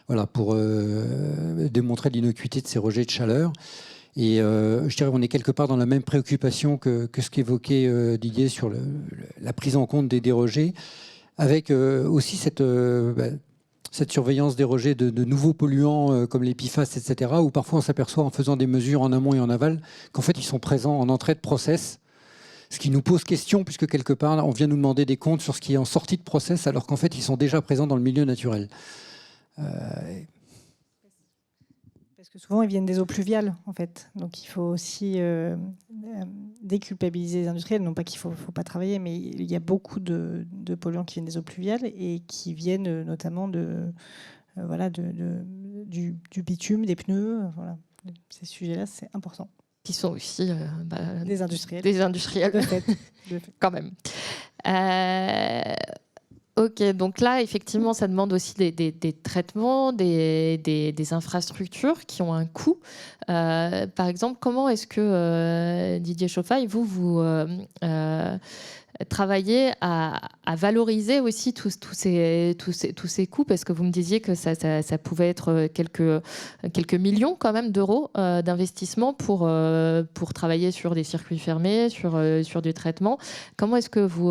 voilà, pour démontrer l'innocuité de ces rejets de chaleur. Et je dirais qu'on est quelque part dans la même préoccupation que ce qu'évoquait Didier sur la prise en compte des rejets, avec aussi cette surveillance des rejets de nouveaux polluants comme les PFAS, etc., où parfois on s'aperçoit en faisant des mesures en amont et en aval qu'en fait ils sont présents en entrée de process, ce qui nous pose question puisque quelque part on vient nous demander des comptes sur ce qui est en sortie de process alors qu'en fait ils sont déjà présents dans le milieu naturel. Parce que souvent ils viennent des eaux pluviales en fait, donc il faut aussi déculpabiliser les industriels, non pas qu'il faut pas travailler, mais il y a beaucoup de polluants qui viennent des eaux pluviales et qui viennent notamment du bitume, des pneus, voilà. Ces sujets-là, c'est important. Qui sont aussi des industriels. Des industriels, de fait. Quand même. Ok, donc là, effectivement, ça demande aussi des traitements, des infrastructures qui ont un coût. Par exemple, comment est-ce que, Didier Chauffaille, vous travaillez à valoriser aussi tous ces coûts, parce que vous me disiez que ça pouvait être quelques millions quand même d'euros d'investissement pour travailler sur des circuits fermés, sur du traitement. Comment est-ce que vous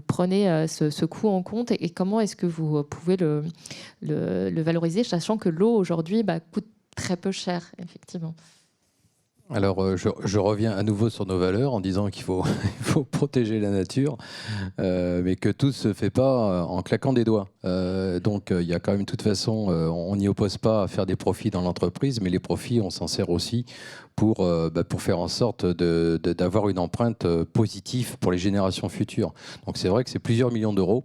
prenez ce coût en compte et comment est-ce que vous pouvez le valoriser, sachant que l'eau aujourd'hui coûte très peu cher, effectivement? Alors, je reviens à nouveau sur nos valeurs en disant qu'il faut protéger la nature, mais que tout ne se fait pas en claquant des doigts. Donc, il y a quand même, de toute façon, on n'y oppose pas à faire des profits dans l'entreprise, mais les profits, on s'en sert aussi pour faire en sorte d'avoir une empreinte positive pour les générations futures. Donc, c'est vrai que c'est plusieurs millions d'euros.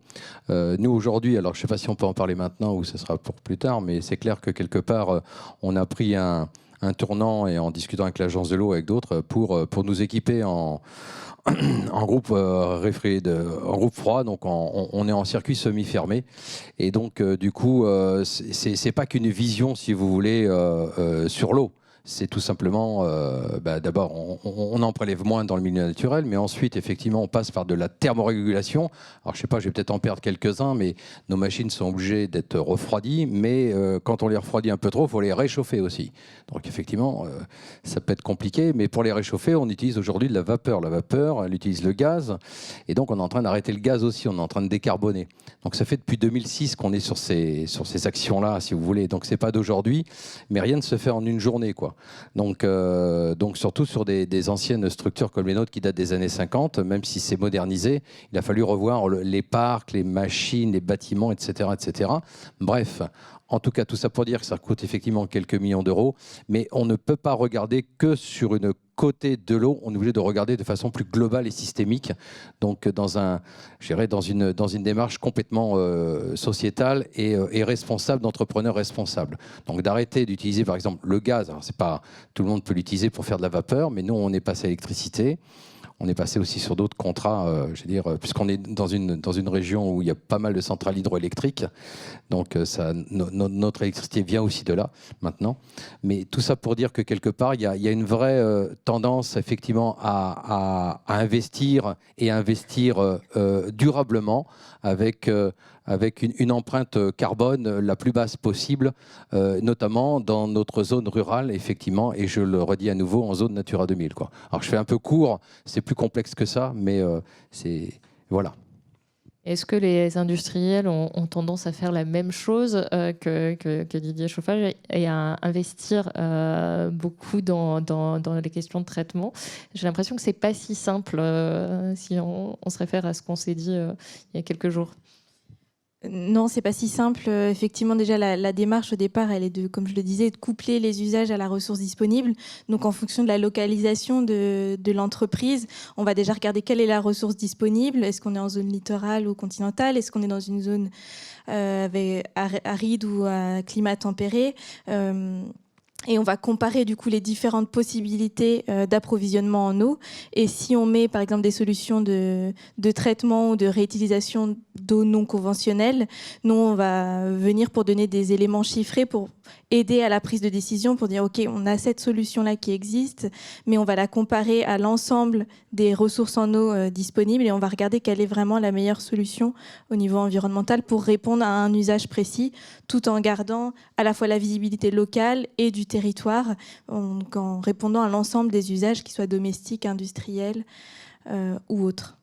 Nous, aujourd'hui, alors je ne sais pas si on peut en parler maintenant ou ce sera pour plus tard, mais c'est clair que quelque part, on a pris un tournant et en discutant avec l'agence de l'eau, avec d'autres, pour nous équiper en groupe en groupe froid, donc on est en circuit semi-fermé. Et donc, du coup, c'est pas qu'une vision, si vous voulez, sur l'eau. c'est tout simplement, d'abord, on en prélève moins dans le milieu naturel, mais ensuite, effectivement, on passe par de la thermorégulation. Alors, je sais pas, je vais peut-être en perdre quelques-uns, mais nos machines sont obligées d'être refroidies, mais quand on les refroidit un peu trop, il faut les réchauffer aussi. Donc, effectivement, ça peut être compliqué, mais pour les réchauffer, on utilise aujourd'hui de la vapeur. La vapeur, elle utilise le gaz, et donc on est en train d'arrêter le gaz aussi, on est en train de décarboner. Donc, ça fait depuis 2006 qu'on est sur ces actions-là, si vous voulez. Donc, c'est pas d'aujourd'hui, mais rien ne se fait en une journée, quoi. Donc surtout sur des anciennes structures comme les nôtres qui datent des années 50, même si c'est modernisé, il a fallu revoir les parcs, les machines, les bâtiments, etc., etc. Bref, en tout cas, tout ça pour dire que ça coûte effectivement quelques millions d'euros, mais on ne peut pas regarder que sur une côté de l'eau, on est obligé de regarder de façon plus globale et systémique, donc dans une démarche complètement sociétale et responsable, d'entrepreneurs responsables. Donc d'arrêter d'utiliser par exemple le gaz, alors c'est pas tout le monde peut l'utiliser pour faire de la vapeur, mais nous on est passé à l'électricité. On est passé aussi sur d'autres contrats, puisqu'on est dans une région où il y a pas mal de centrales hydroélectriques. Donc notre électricité vient aussi de là, maintenant. Mais tout ça pour dire que quelque part, il y a une vraie tendance, effectivement, à investir et à investir durablement avec une empreinte carbone la plus basse possible, notamment dans notre zone rurale, effectivement, et je le redis à nouveau, en zone Natura 2000, quoi. Alors je fais un peu court, c'est plus complexe que ça, mais voilà. Est-ce que les industriels ont tendance à faire la même chose que Didier Chauffage et à investir beaucoup dans les questions de traitement? J'ai l'impression que c'est pas si simple si on se réfère à ce qu'on s'est dit il y a quelques jours. Non, c'est pas si simple. Effectivement, déjà, la démarche au départ, elle est comme je le disais, de coupler les usages à la ressource disponible. Donc, en fonction de la localisation de l'entreprise, on va déjà regarder quelle est la ressource disponible. Est-ce qu'on est en zone littorale ou continentale? Est-ce qu'on est dans une zone aride ou à climat tempéré? Et on va comparer du coup les différentes possibilités d'approvisionnement en eau. Et si on met par exemple des solutions de traitement ou de réutilisation d'eau non conventionnelle, nous on va venir pour donner des éléments chiffrés pour aider à la prise de décision, pour dire ok, on a cette solution-là qui existe, mais on va la comparer à l'ensemble des ressources en eau disponibles et on va regarder quelle est vraiment la meilleure solution au niveau environnemental pour répondre à un usage précis, tout en gardant à la fois la visibilité locale et du territoire, en répondant à l'ensemble des usages, qu'ils soient domestiques, industriels ou autres.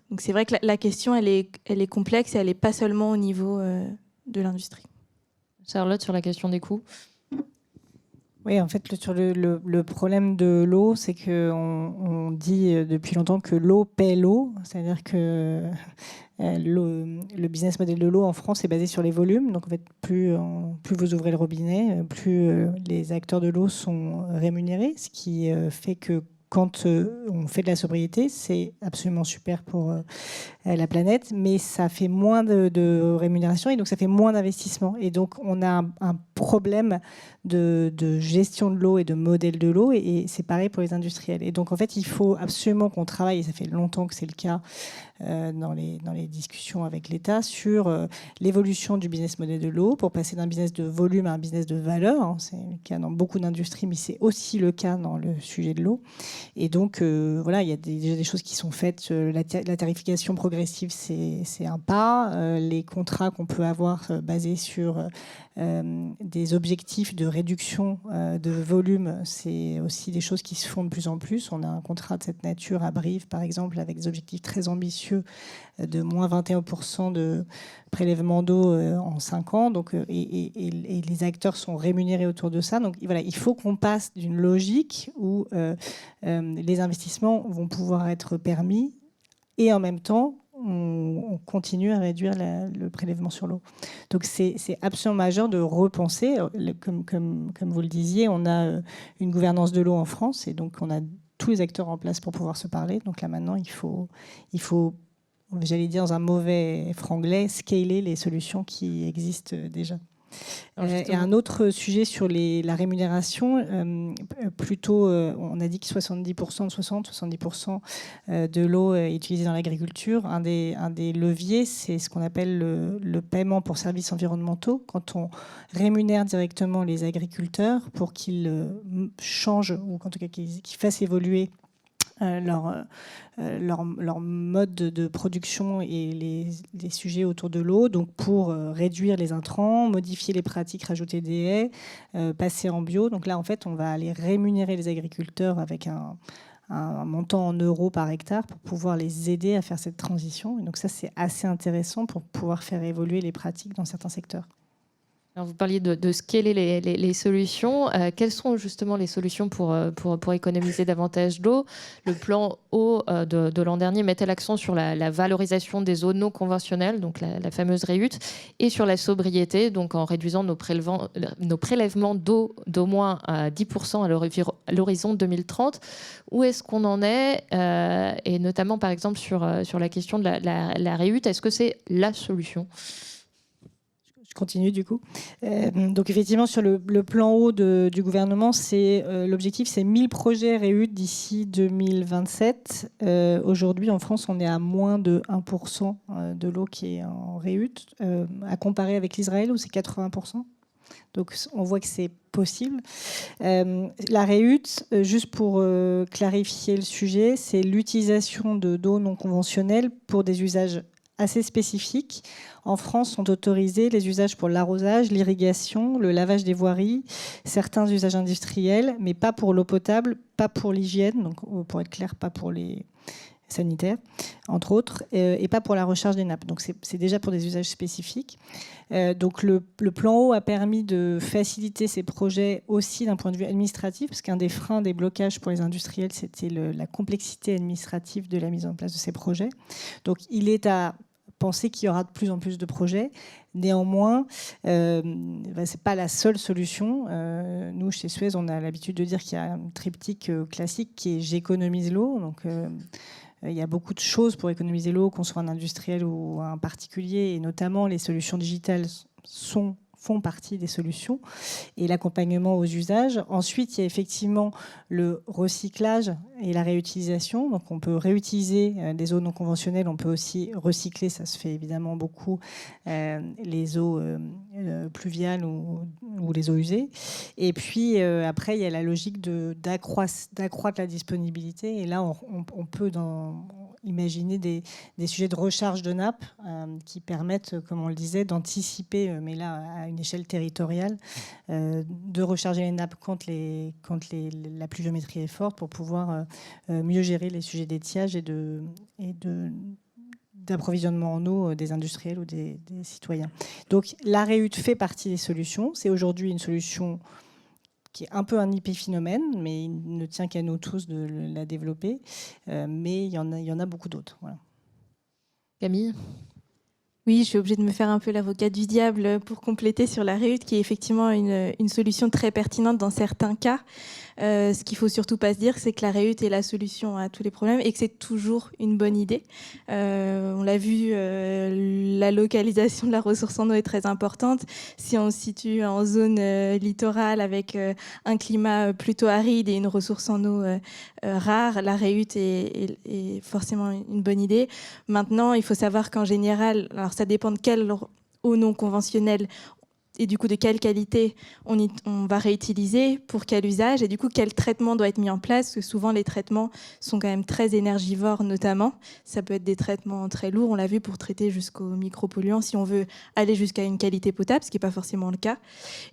Donc c'est vrai que la question, elle est complexe et elle n'est pas seulement au niveau de l'industrie. Charlotte, sur la question des coûts? Oui, en fait, sur le problème de l'eau, c'est qu'on dit depuis longtemps que l'eau paie l'eau. C'est-à-dire que le business model de l'eau en France est basé sur les volumes. Donc, en fait, plus vous ouvrez le robinet, plus les acteurs de l'eau sont rémunérés, ce qui fait que quand on fait de la sobriété, c'est absolument super pour la planète, mais ça fait moins de rémunération et donc ça fait moins d'investissement. Et donc on a un problème de gestion de l'eau et de modèle de l'eau, et c'est pareil pour les industriels. Et donc en fait, il faut absolument qu'on travaille, et ça fait longtemps que c'est le cas dans les discussions avec l'État, sur l'évolution du business model de l'eau pour passer d'un business de volume à un business de valeur. C'est le cas dans beaucoup d'industries, mais c'est aussi le cas dans le sujet de l'eau. Et donc, voilà, il y a déjà des choses qui sont faites. La tarification progressive, c'est un pas. Les contrats qu'on peut avoir basés sur des objectifs de réduction de volume, c'est aussi des choses qui se font de plus en plus. On a un contrat de cette nature à Brive, par exemple, avec des objectifs très ambitieux de moins 21% de prélèvement d'eau en 5 ans. Donc, et les acteurs sont rémunérés autour de ça. Donc voilà, il faut qu'on passe d'une logique où les investissements vont pouvoir être permis et en même temps, on continue à réduire le prélèvement sur l'eau. Donc c'est absolument majeur de repenser. Comme vous le disiez, on a une gouvernance de l'eau en France et donc on a tous les acteurs en place pour pouvoir se parler. Donc là maintenant, il faut j'allais dire dans un mauvais franglais, scaler les solutions qui existent déjà. Et un autre sujet sur la rémunération, plutôt, on a dit que 70% de l'eau est utilisée dans l'agriculture. Un des leviers, c'est ce qu'on appelle le paiement pour services environnementaux. Quand on rémunère directement les agriculteurs pour qu'ils changent, ou en tout cas qu'ils fassent évoluer leur mode de production et les sujets autour de l'eau, donc pour réduire les intrants, modifier les pratiques, rajouter des haies, passer en bio. Donc là, en fait, on va aller rémunérer les agriculteurs avec un montant en euros par hectare pour pouvoir les aider à faire cette transition. Et donc ça, c'est assez intéressant pour pouvoir faire évoluer les pratiques dans certains secteurs. Alors vous parliez de scaler les solutions. Quelles sont justement les solutions pour économiser davantage d'eau ? Le plan eau de l'an dernier mettait l'accent sur la valorisation des eaux non conventionnelles, donc la fameuse REUT, et sur la sobriété, donc en réduisant nos prélèvements d'eau d'au moins 10% à l'horizon 2030. Où est-ce qu'on en est ? Et notamment, par exemple, sur la question de la REUT, est-ce que c'est la solution ? Je continue du coup. Donc effectivement, sur le plan haut du gouvernement, l'objectif, c'est 1000 projets REUT d'ici 2027. Aujourd'hui, en France, on est à moins de 1% de l'eau qui est en REUT, à comparer avec l'Israël où c'est 80%. Donc on voit que c'est possible. La REUT, juste pour clarifier le sujet, c'est l'utilisation d'eau non conventionnelle pour des usages assez spécifiques. En France, sont autorisés les usages pour l'arrosage, l'irrigation, le lavage des voiries, certains usages industriels, mais pas pour l'eau potable, pas pour l'hygiène, donc pour être clair, pas pour les sanitaires, entre autres, et pas pour la recharge des nappes. Donc c'est déjà pour des usages spécifiques. Donc le plan eau a permis de faciliter ces projets aussi d'un point de vue administratif, parce qu'un des freins, des blocages pour les industriels, c'était la complexité administrative de la mise en place de ces projets. Donc il est à penser qu'il y aura de plus en plus de projets. Néanmoins, c'est pas la seule solution. Nous, chez Suez, on a l'habitude de dire qu'il y a un triptyque classique qui est « j'économise l'eau ». Donc, il y a beaucoup de choses pour économiser l'eau, qu'on soit un industriel ou un particulier, et notamment les solutions digitales font partie des solutions, et l'accompagnement aux usages. Ensuite, il y a effectivement le recyclage et la réutilisation. Donc, on peut réutiliser des eaux non conventionnelles, on peut aussi recycler, ça se fait évidemment beaucoup, les eaux pluviales ou les eaux usées. Et puis, après, il y a la logique d'accroître la disponibilité. Et là, on peut imaginer des sujets de recharge de nappes qui permettent, comme on le disait, d'anticiper, mais là, à une échelle territoriale, de recharger les nappes quand la pluviométrie est forte pour pouvoir mieux gérer les sujets d'étiage et d'approvisionnement en eau des industriels ou des citoyens. Donc la REUT fait partie des solutions. C'est aujourd'hui une solution qui est un peu un épiphénomène, mais il ne tient qu'à nous tous de la développer. Mais il y en a beaucoup d'autres. Voilà. Camille ? Oui, je suis obligée de me faire un peu l'avocat du diable pour compléter sur la REUT, qui est effectivement une solution très pertinente dans certains cas. Ce qu'il faut surtout pas se dire, c'est que la REUT est la solution à tous les problèmes et que c'est toujours une bonne idée. On l'a vu, la localisation de la ressource en eau est très importante. Si on se situe en zone littorale avec un climat plutôt aride et une ressource en eau rare, la REUT est forcément une bonne idée. Maintenant, il faut savoir qu'en général, alors ça dépend de quelle eau non conventionnelle et du coup de quelle qualité on va réutiliser, pour quel usage, et du coup quel traitement doit être mis en place, parce que souvent les traitements sont quand même très énergivores notamment. Ça peut être des traitements très lourds, on l'a vu, pour traiter jusqu'aux micropolluants, si on veut aller jusqu'à une qualité potable, ce qui n'est pas forcément le cas.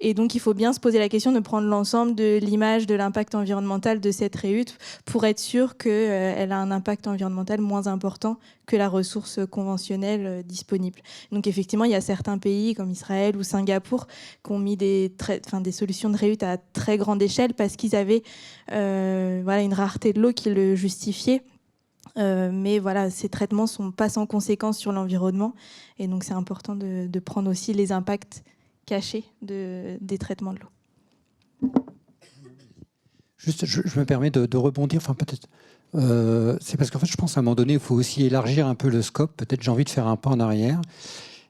Et donc il faut bien se poser la question de prendre l'ensemble de l'image de l'impact environnemental de cette REUT pour être sûr qu'elle a un impact environnemental moins important que la ressource conventionnelle disponible. Donc effectivement, il y a certains pays comme Israël ou Singapour qui ont mis des solutions de REUT à très grande échelle parce qu'ils avaient une rareté de l'eau qui le justifiait. Mais voilà, ces traitements ne sont pas sans conséquences sur l'environnement. Et donc, c'est important de prendre aussi les impacts cachés des traitements de l'eau. Juste, je me permets de rebondir, enfin peut-être... c'est parce qu'en fait, je pense qu'à un moment donné, il faut aussi élargir un peu le scope. Peut-être j'ai envie de faire un pas en arrière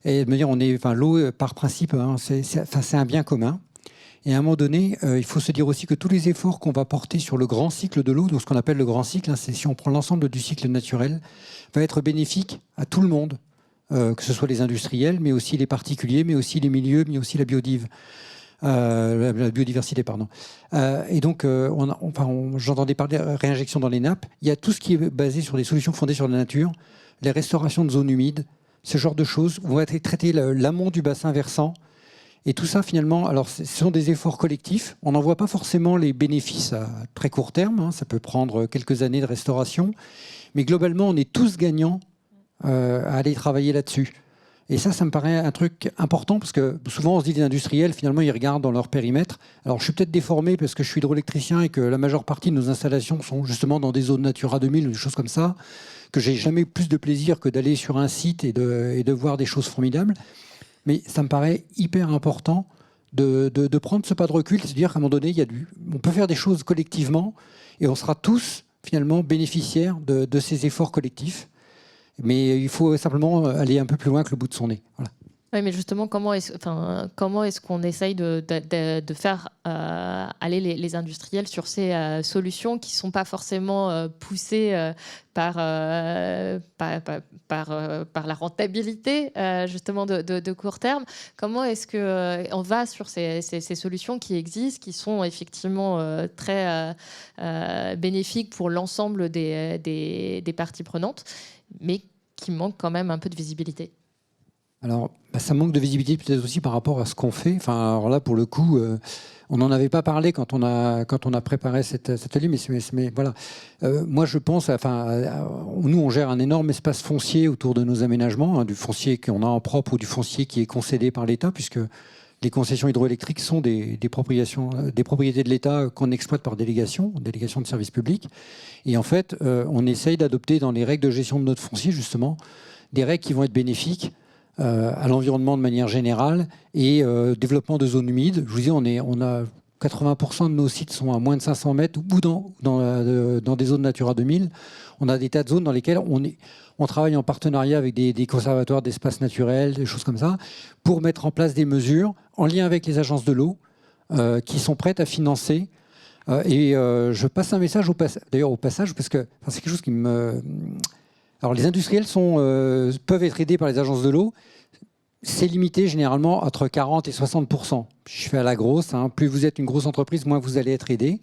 Et de me dire, l'eau, par principe, hein, c'est un bien commun. Et à un moment donné, il faut se dire aussi que tous les efforts qu'on va porter sur le grand cycle de l'eau, donc ce qu'on appelle le grand cycle, hein, c'est si on prend l'ensemble du cycle naturel, va être bénéfique à tout le monde, que ce soit les industriels, mais aussi les particuliers, mais aussi les milieux, mais aussi la biodiversité, pardon. Et donc, j'entendais parler de réinjection dans les nappes. Il y a tout ce qui est basé sur des solutions fondées sur la nature, les restaurations de zones humides, ce genre de choses. On va traiter l'amont du bassin versant. Et tout ça, finalement, alors, ce sont des efforts collectifs. On n'en voit pas forcément les bénéfices à très court terme. Hein. Ça peut prendre quelques années de restauration. Mais globalement, on est tous gagnants à aller travailler là-dessus. Et ça me paraît un truc important parce que souvent on se dit les industriels, finalement, ils regardent dans leur périmètre. Alors je suis peut-être déformé parce que je suis hydroélectricien et que la majeure partie de nos installations sont justement dans des zones Natura 2000 ou des choses comme ça, que j'ai jamais plus de plaisir que d'aller sur un site et de voir des choses formidables. Mais ça me paraît hyper important de prendre ce pas de recul, de se dire qu'à un moment donné, on peut faire des choses collectivement et on sera tous finalement bénéficiaires de ces efforts collectifs. Mais il faut simplement aller un peu plus loin que le bout de son nez. Voilà. Oui, mais justement, comment est-ce qu'on essaye de faire aller les industriels sur ces solutions qui ne sont pas forcément poussées par la rentabilité justement de court terme? Comment est-ce qu'on va sur ces solutions qui existent, qui sont effectivement très bénéfiques pour l'ensemble des parties prenantes, mais qui manquent quand même un peu de visibilité? Alors, ça manque de visibilité peut-être aussi par rapport à ce qu'on fait. Enfin, alors là, pour le coup, on n'en avait pas parlé quand on a préparé cet atelier, mais voilà. Moi, je pense, nous, on gère un énorme espace foncier autour de nos aménagements, hein, du foncier qu'on a en propre ou du foncier qui est concédé par l'État, puisque les concessions hydroélectriques sont des propriétés de l'État qu'on exploite par délégation de service public. Et en fait, on essaye d'adopter dans les règles de gestion de notre foncier, justement, des règles qui vont être bénéfiques à l'environnement de manière générale et développement de zones humides. Je vous dis, on a 80% de nos sites sont à moins de 500 mètres ou dans des zones Natura 2000. On a des tas de zones dans lesquelles on travaille en partenariat avec des conservatoires d'espaces naturels, des choses comme ça, pour mettre en place des mesures en lien avec les agences de l'eau qui sont prêtes à financer. Je passe un message au passage, parce que c'est quelque chose qui me... Alors les industriels peuvent être aidés par les agences de l'eau. C'est limité généralement entre 40 et 60%. Je fais à la grosse. Hein. Plus vous êtes une grosse entreprise, moins vous allez être aidé.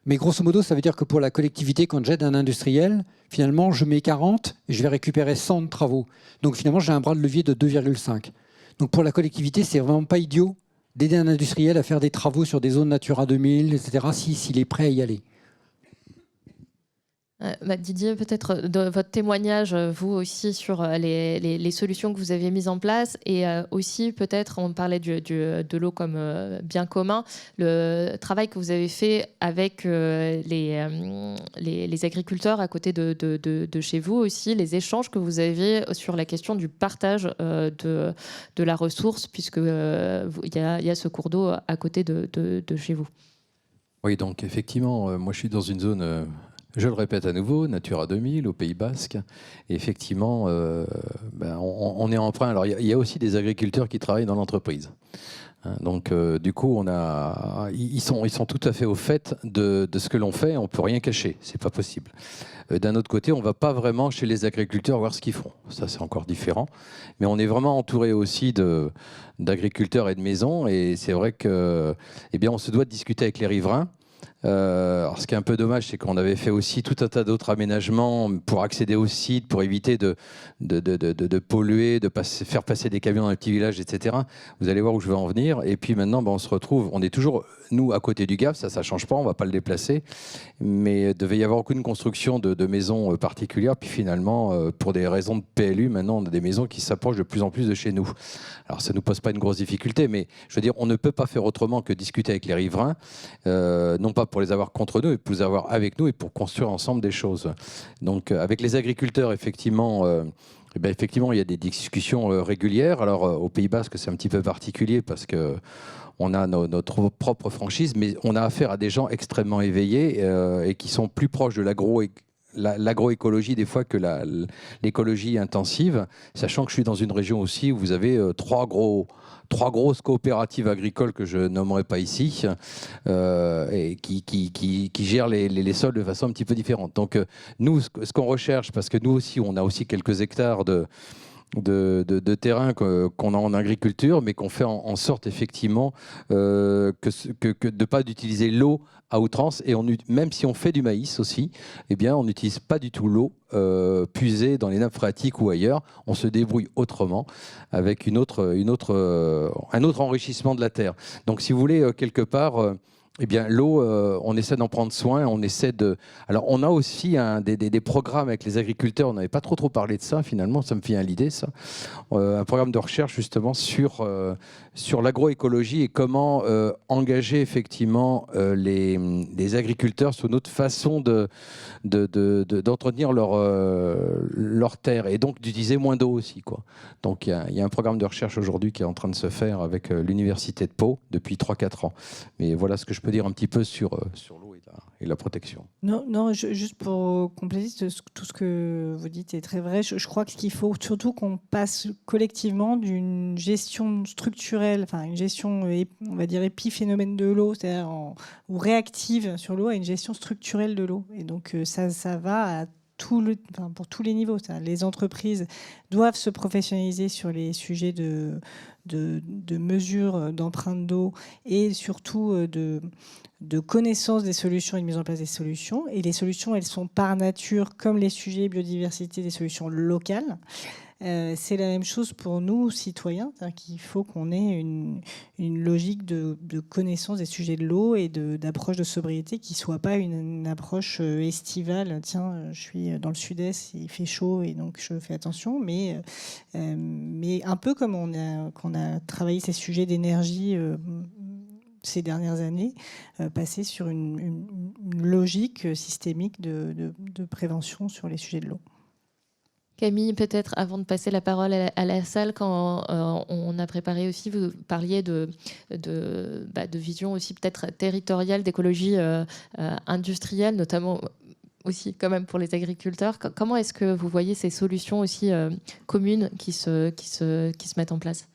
Mais grosso modo, ça veut dire que pour la collectivité, quand j'aide un industriel, finalement, je mets 40 et je vais récupérer 100 de travaux. Donc finalement, j'ai un bras de levier de 2,5. Donc pour la collectivité, c'est vraiment pas idiot d'aider un industriel à faire des travaux sur des zones Natura 2000, etc., s'il est prêt à y aller. Didier, peut-être de votre témoignage, vous aussi, sur les solutions que vous avez mises en place et aussi, peut-être, on parlait de l'eau comme bien commun, le travail que vous avez fait avec les agriculteurs à côté de chez vous aussi, les échanges que vous avez sur la question du partage de la ressource, puisque il y a ce cours d'eau à côté de chez vous. Oui, donc effectivement, moi je suis dans une zone... Je le répète à nouveau, Natura 2000 au Pays Basque. Et effectivement, on est emprunt. Alors, il y a aussi des agriculteurs qui travaillent dans l'entreprise. Donc, du coup, ils sont tout à fait au fait de ce que l'on fait. On ne peut rien cacher. C'est pas possible. D'un autre côté, on ne va pas vraiment chez les agriculteurs voir ce qu'ils font. Ça, c'est encore différent. Mais on est vraiment entouré aussi d'agriculteurs et de maisons. Et c'est vrai que, on se doit de discuter avec les riverains. Alors, ce qui est un peu dommage, c'est qu'on avait fait aussi tout un tas d'autres aménagements pour accéder au site, pour éviter de polluer, faire passer des camions dans les petits villages, etc. Vous allez voir où je veux en venir. Et puis maintenant, on se retrouve, on est toujours, nous, à côté du GAF, ça ne change pas, on ne va pas le déplacer. Mais il devait y avoir aucune construction de maisons particulières. Puis finalement, pour des raisons de PLU, maintenant, on a des maisons qui s'approchent de plus en plus de chez nous. Alors, ça ne nous pose pas une grosse difficulté, mais je veux dire, on ne peut pas faire autrement que discuter avec les riverains, non pas pour les avoir contre nous, mais pour les avoir avec nous et pour construire ensemble des choses. Donc, avec les agriculteurs, effectivement, il y a des discussions régulières. Alors, au Pays Basque, c'est un petit peu particulier parce que on a notre propre franchise, mais on a affaire à des gens extrêmement éveillés et qui sont plus proches de l'agroécologie des fois que l'écologie intensive, sachant que je suis dans une région aussi où vous avez trois grosses coopératives agricoles que je nommerai pas ici, et qui gèrent les sols de façon un petit peu différente. Donc nous, ce qu'on recherche, parce que nous aussi, on a aussi quelques hectares de terrain qu'on a en agriculture, mais qu'on fait en sorte effectivement de ne pas d'utiliser l'eau à outrance. Et même si on fait du maïs aussi, eh bien, on n'utilise pas du tout l'eau puisée dans les nappes phréatiques ou ailleurs. On se débrouille autrement avec un autre enrichissement de la terre. Donc, si vous voulez, quelque part... eh bien, l'eau, on essaie d'en prendre soin. Alors, on a aussi des programmes avec les agriculteurs. On n'avait pas trop parlé de ça, finalement. Ça me vient à l'idée, ça. Un programme de recherche, justement, sur l'agroécologie et comment engager, effectivement, les agriculteurs sur notre façon d'entretenir leur terre et donc d'utiliser moins d'eau aussi, quoi. Donc, il y a un programme de recherche aujourd'hui qui est en train de se faire avec l'Université de Pau depuis 3-4 ans. Mais voilà ce que je peux dire un petit peu sur l'eau et la protection. Non, juste pour compléter, tout ce que vous dites est très vrai. Je crois qu'il faut surtout qu'on passe collectivement d'une gestion structurelle, enfin une gestion, on va dire, épiphénomène de l'eau, c'est-à-dire ou réactive sur l'eau, à une gestion structurelle de l'eau. Et donc ça va à pour tous les niveaux. Les entreprises doivent se professionnaliser sur les sujets de mesure d'empreinte d'eau et surtout de connaissance des solutions et de mise en place des solutions. Et les solutions, elles sont par nature, comme les sujets biodiversité, des solutions locales. C'est la même chose pour nous, citoyens, qu'il faut qu'on ait une logique de connaissance des sujets de l'eau et d'approche de sobriété qui ne soit pas une approche estivale. Tiens, je suis dans le sud-est, il fait chaud et donc je fais attention. Mais un peu comme on a travaillé ces sujets d'énergie ces dernières années, passer sur une logique systémique de prévention sur les sujets de l'eau. Camille, peut-être avant de passer la parole à la salle, quand on a préparé aussi, vous parliez de vision aussi peut-être territoriale, d'écologie industrielle, notamment aussi quand même pour les agriculteurs. Comment est-ce que vous voyez ces solutions aussi communes qui se mettent en place ?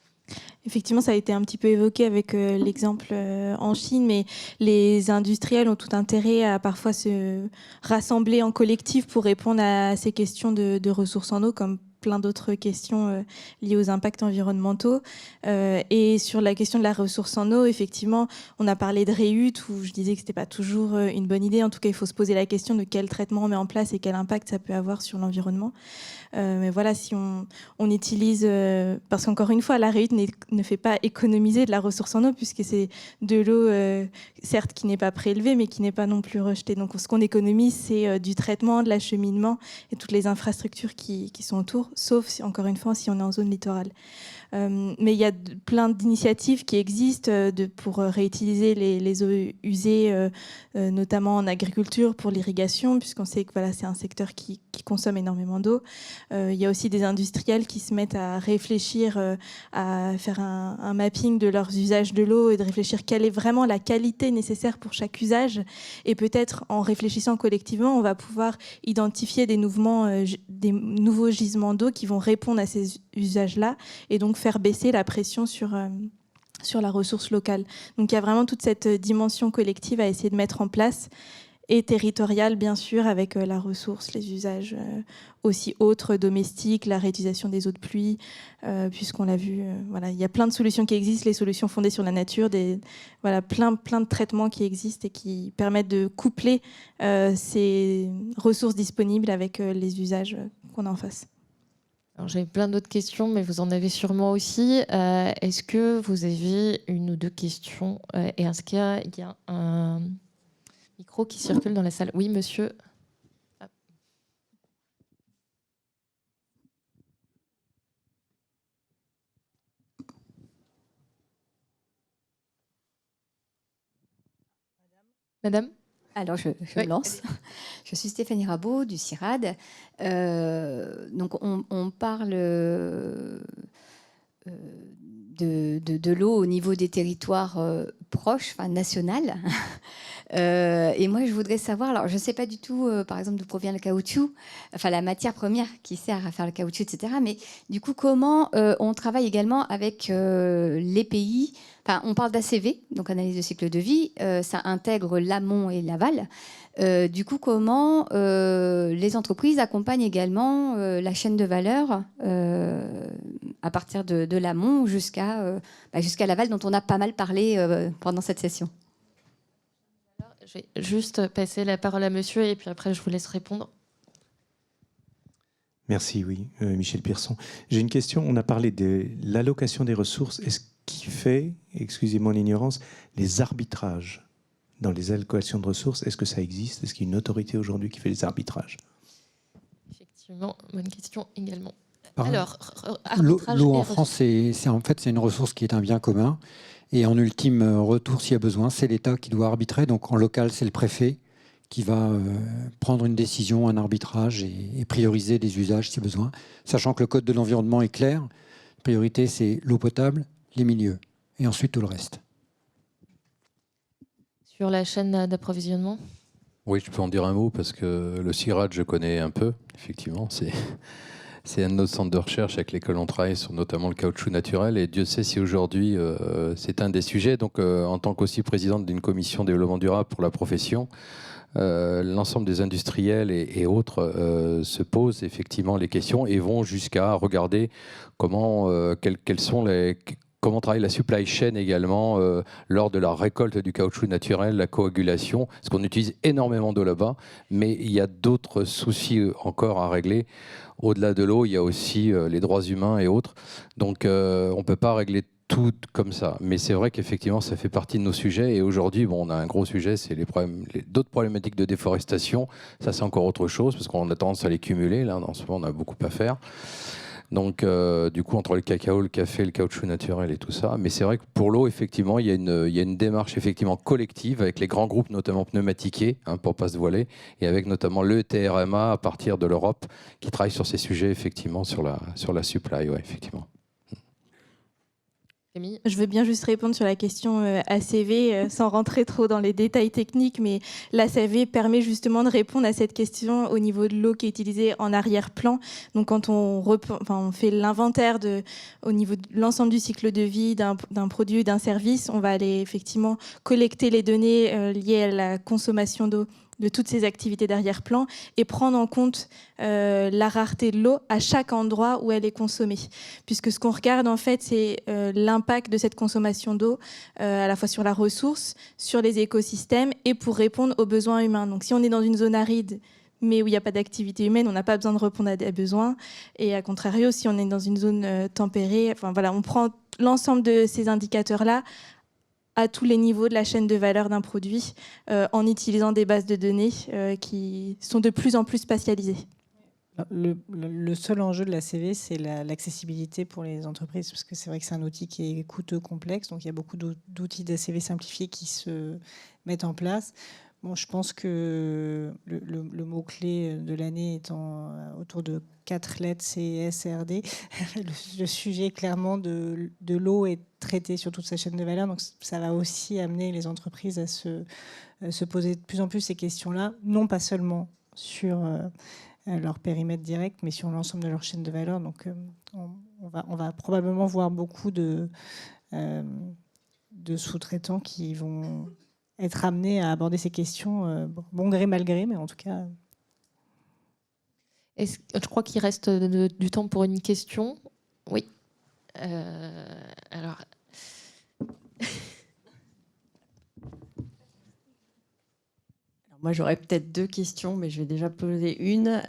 Effectivement, ça a été un petit peu évoqué avec l'exemple en Chine, mais les industriels ont tout intérêt à parfois se rassembler en collectif pour répondre à ces questions de ressources en eau, comme plein d'autres questions liées aux impacts environnementaux. Et sur la question de la ressource en eau, effectivement, on a parlé de REUT, où je disais que ce n'était pas toujours une bonne idée. En tout cas, il faut se poser la question de quel traitement on met en place et quel impact ça peut avoir sur l'environnement. Mais voilà, si on utilise... parce qu'encore une fois, la REUT ne fait pas économiser de la ressource en eau, puisque c'est de l'eau, certes, qui n'est pas prélevée, mais qui n'est pas non plus rejetée. Donc ce qu'on économise, c'est du traitement, de l'acheminement et toutes les infrastructures qui sont autour, sauf, encore une fois, si on est en zone littorale. Mais il y a plein d'initiatives qui existent pour réutiliser les eaux usées, notamment en agriculture pour l'irrigation, puisqu'on sait que voilà, c'est un secteur qui consomme énormément d'eau. Il y a aussi des industriels qui se mettent à réfléchir, à faire un mapping de leurs usages de l'eau et de réfléchir quelle est vraiment la qualité nécessaire pour chaque usage. Et peut-être en réfléchissant collectivement, on va pouvoir identifier des nouveaux gisements d'eau qui vont répondre à ces usages-là et donc faire baisser la pression sur la ressource locale. Donc il y a vraiment toute cette dimension collective à essayer de mettre en place et territoriale, bien sûr, avec la ressource, les usages aussi autres, domestiques, la réutilisation des eaux de pluie, puisqu'on l'a vu, voilà, il y a plein de solutions qui existent, les solutions fondées sur la nature, plein de traitements qui existent et qui permettent de coupler ces ressources disponibles avec les usages qu'on a en face. J'avais plein d'autres questions, mais vous en avez sûrement aussi. Est-ce que vous avez une ou deux questions et est-ce qu'il y a un micro qui circule dans la salle? Oui, monsieur. Madame? Alors, je me lance. Je suis Stéphanie Rabault du CIRAD. Donc, on parle de l'eau au niveau des territoires proches, enfin national. Et moi, je voudrais savoir, alors je ne sais pas du tout, par exemple, d'où provient le caoutchouc, enfin la matière première qui sert à faire le caoutchouc, etc. Mais du coup, comment on travaille également avec les pays. Enfin, on parle d'ACV, donc analyse de cycle de vie, ça intègre l'amont et l'aval. Du coup, comment les entreprises accompagnent également la chaîne de valeur à partir de l'amont jusqu'à l'aval, dont on a pas mal parlé pendant cette session. Je vais juste passer la parole à monsieur et puis après je vous laisse répondre. Merci, oui, Michel Pierson. J'ai une question. On a parlé de l'allocation des ressources. Est-ce qui fait, excusez mon ignorance, les arbitrages dans les allocations de ressources? Est-ce que ça existe? Est-ce qu'il y a une autorité aujourd'hui qui fait les arbitrages? Effectivement, bonne question également. Alors, arbitrage l'eau et en France, c'est une ressource qui est un bien commun. Et en ultime retour, s'il y a besoin, c'est l'État qui doit arbitrer. Donc en local, c'est le préfet qui va prendre une décision, un arbitrage et prioriser des usages si besoin. Sachant que le code de l'environnement est clair. La priorité, c'est l'eau potable, les milieux. Et ensuite, tout le reste. Sur la chaîne d'approvisionnement? Oui, je peux en dire un mot parce que le CIRAD, je connais un peu, effectivement. C'est un de nos centres de recherche avec lesquels on travaille sur notamment le caoutchouc naturel. Et Dieu sait si aujourd'hui, c'est un des sujets. Donc, en tant qu'aussi présidente d'une commission développement durable pour la profession, l'ensemble des industriels et autres se posent effectivement les questions et vont jusqu'à regarder comment travaille la supply chain également lors de la récolte du caoutchouc naturel, la coagulation, parce qu'on utilise énormément d'eau là-bas, mais il y a d'autres soucis encore à régler. Au-delà de l'eau, il y a aussi les droits humains et autres. Donc on ne peut pas régler tout comme ça. Mais c'est vrai qu'effectivement, ça fait partie de nos sujets. Et aujourd'hui, on a un gros sujet, c'est d'autres problématiques de déforestation. Ça, c'est encore autre chose, parce qu'on a tendance à les cumuler. Là, en ce moment, on a beaucoup à faire. Donc, du coup, entre le cacao, le café, le caoutchouc naturel et tout ça. Mais c'est vrai que pour l'eau, effectivement, il y a une démarche effectivement collective avec les grands groupes, notamment pneumatiqués, pour ne pas se voiler, et avec notamment le TRMA à partir de l'Europe, qui travaille sur ces sujets, effectivement, sur la supply, ouais, effectivement. Je veux bien juste répondre sur la question ACV sans rentrer trop dans les détails techniques, mais l'ACV permet justement de répondre à cette question au niveau de l'eau qui est utilisée en arrière-plan. Donc quand on fait l'inventaire au niveau de l'ensemble du cycle de vie d'un produit ou d'un service, on va aller effectivement collecter les données liées à la consommation d'eau de toutes ces activités d'arrière-plan et prendre en compte la rareté de l'eau à chaque endroit où elle est consommée. Puisque ce qu'on regarde en fait, c'est l'impact de cette consommation d'eau à la fois sur la ressource, sur les écosystèmes et pour répondre aux besoins humains. Donc si on est dans une zone aride mais où il n'y a pas d'activité humaine, on n'a pas besoin de répondre à des besoins. Et à contrario, si on est dans une zone tempérée, on prend l'ensemble de ces indicateurs-là à tous les niveaux de la chaîne de valeur d'un produit en utilisant des bases de données qui sont de plus en plus spatialisées. Le seul enjeu de la CV, c'est l'accessibilité pour les entreprises, parce que c'est vrai que c'est un outil qui est coûteux, complexe, donc il y a beaucoup d'outils d'ACV simplifiés qui se mettent en place. Bon, je pense que le mot-clé de l'année étant autour de 4 lettres, CSRD, le sujet clairement de l'eau est traité sur toute sa chaîne de valeur. Donc ça va aussi amener les entreprises à se poser de plus en plus ces questions-là, non pas seulement sur leur périmètre direct, mais sur l'ensemble de leur chaîne de valeur. Donc on va probablement voir beaucoup de sous-traitants qui vont être amenés à aborder ces questions, bon gré, mal gré, mais en tout cas... Je crois qu'il reste du temps pour une question. Oui. Alors... Moi, j'aurais peut-être 2 questions, mais je vais déjà poser une.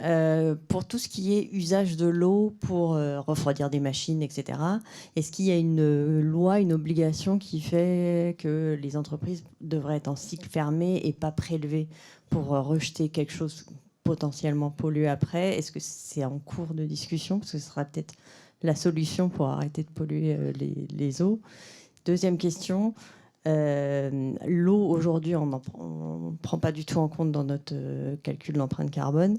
Pour tout ce qui est usage de l'eau pour refroidir des machines, etc., est-ce qu'il y a une loi, une obligation qui fait que les entreprises devraient être en cycle fermé et pas prélevées pour rejeter quelque chose potentiellement pollué après? Est-ce que c'est en cours de discussion? Parce que ce sera peut-être la solution pour arrêter de polluer les eaux. Deuxième question. L'eau, aujourd'hui, on ne prend pas du tout en compte dans notre calcul de l'empreinte carbone.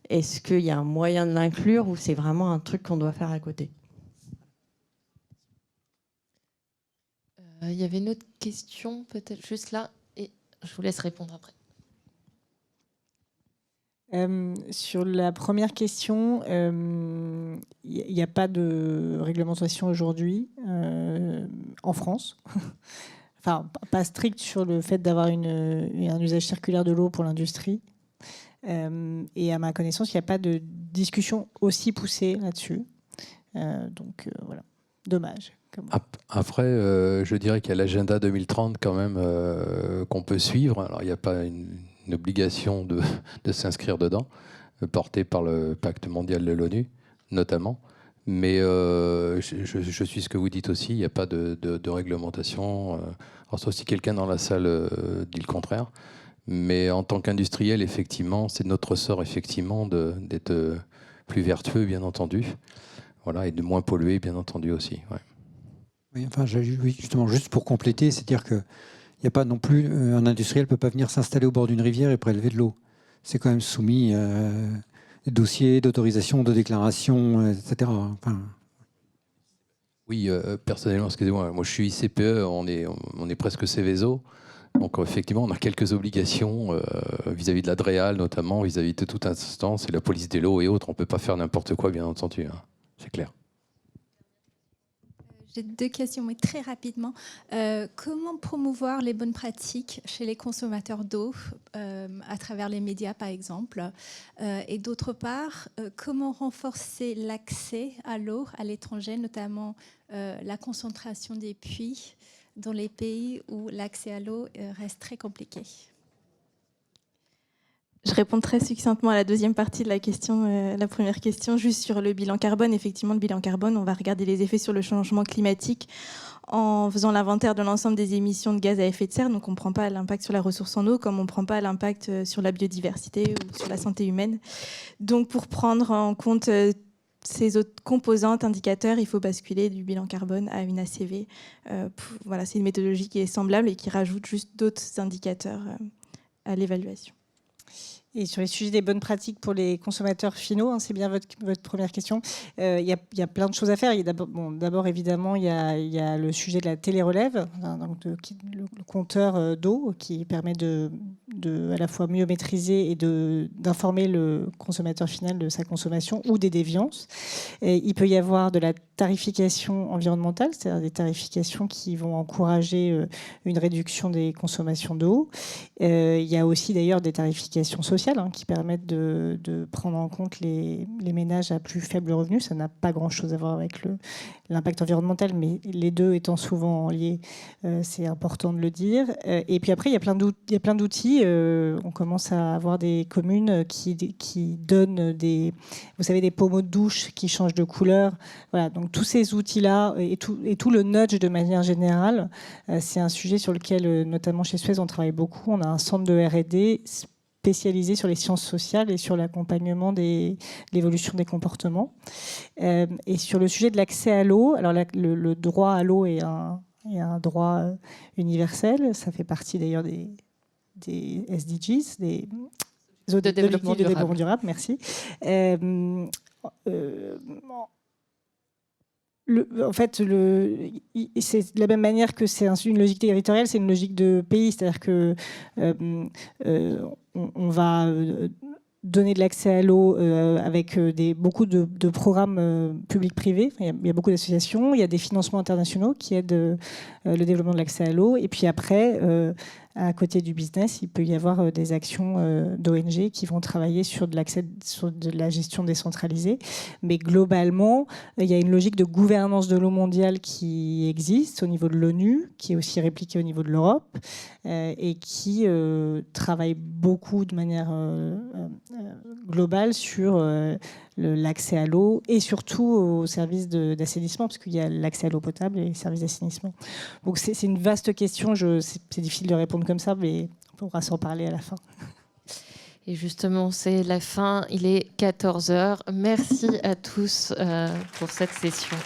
Est-ce qu'il y a un moyen de l'inclure ou c'est vraiment un truc qu'on doit faire à côté? Il y avait une autre question, peut-être juste là. Et Je vous laisse répondre après. Sur la première question, il n'y a pas de réglementation aujourd'hui en France. Enfin, pas strict sur le fait d'avoir un usage circulaire de l'eau pour l'industrie. Et à ma connaissance, il n'y a pas de discussion aussi poussée là-dessus. Donc voilà, dommage. Après, je dirais qu'il y a l'agenda 2030 quand même qu'on peut suivre. Alors, il n'y a pas une obligation de s'inscrire dedans, portée par le pacte mondial de l'ONU, notamment. Mais je suis ce que vous dites aussi, il n'y a pas de réglementation. Alors, sauf si quelqu'un dans la salle dit le contraire. Mais en tant qu'industriel, effectivement, c'est notre ressort, effectivement, d'être plus vertueux, bien entendu. Voilà, et de moins polluer, bien entendu, aussi. Ouais. Oui, enfin, oui, justement, juste pour compléter, c'est-à-dire qu'il n'y a pas non plus, un industriel ne peut pas venir s'installer au bord d'une rivière et prélever de l'eau. C'est quand même soumis à des dossiers d'autorisation, de déclaration, etc. Enfin... Oui, personnellement, excusez-moi, moi je suis ICPE, on est presque Céveso. Donc effectivement, on a quelques obligations vis-à-vis de la DREAL, notamment, vis-à-vis de toute instance, et la police des lots et autres. On ne peut pas faire n'importe quoi, bien entendu. Hein. C'est clair. J'ai 2 questions, mais très rapidement. Comment promouvoir les bonnes pratiques chez les consommateurs d'eau, à travers les médias, par exemple? Et d'autre part, comment renforcer l'accès à l'eau à l'étranger, notamment la concentration des puits dans les pays où l'accès à l'eau reste très compliqué? Je réponds très succinctement à la deuxième partie de la question, la première question, juste sur le bilan carbone. Effectivement, le bilan carbone, on va regarder les effets sur le changement climatique en faisant l'inventaire de l'ensemble des émissions de gaz à effet de serre. Donc, on ne prend pas l'impact sur la ressource en eau, comme on ne prend pas l'impact sur la biodiversité ou sur la santé humaine. Donc, pour prendre en compte ces autres composantes, indicateurs, il faut basculer du bilan carbone à une ACV. Voilà, c'est une méthodologie qui est semblable et qui rajoute juste d'autres indicateurs à l'évaluation. Et sur les sujets des bonnes pratiques pour les consommateurs finaux, hein, c'est bien votre première question, il y a plein de choses à faire. D'abord, évidemment, il y a le sujet de la télérelève, hein, donc le compteur d'eau qui permet de à la fois mieux maîtriser et d'informer le consommateur final de sa consommation ou des déviances. Et il peut y avoir de la tarification environnementale, c'est-à-dire des tarifications qui vont encourager une réduction des consommations d'eau. Il y a aussi d'ailleurs des tarifications sociales, hein, qui permettent de prendre en compte les ménages à plus faible revenu. Ça n'a pas grand-chose à voir avec l'impact environnemental, mais les deux étant souvent liés, c'est important de le dire. Et puis après, il y a plein d'outils. On commence à avoir des communes qui donnent des pommeaux de douche qui changent de couleur. Voilà, donc tous ces outils-là et tout le nudge de manière générale, c'est un sujet sur lequel, notamment chez Suez, on travaille beaucoup. On a un centre de R&D spécialisé sur les sciences sociales et sur l'accompagnement de l'évolution des comportements. Et sur le sujet de l'accès à l'eau, alors le droit à l'eau est un droit universel. Ça fait partie d'ailleurs des SDGs, des objectifs de développement durable. Merci. En fait, c'est de la même manière que c'est une logique territoriale, c'est une logique de pays. C'est-à-dire que on va donner de l'accès à l'eau avec beaucoup de programmes publics-privés. Il y a beaucoup d'associations, il y a des financements internationaux qui aident le développement de l'accès à l'eau. Et puis après, à côté du business, il peut y avoir des actions d'ONG qui vont travailler sur de la gestion décentralisée. Mais globalement, il y a une logique de gouvernance de l'eau mondiale qui existe au niveau de l'ONU, qui est aussi répliquée au niveau de l'Europe et qui travaille beaucoup de manière globale sur l'accès à l'eau et surtout aux services d'assainissement, parce qu'il y a l'accès à l'eau potable et les services d'assainissement. Donc c'est une vaste question, c'est difficile de répondre comme ça, mais on pourra s'en parler à la fin. Et justement, c'est la fin, il est 14h. Merci à tous pour cette session.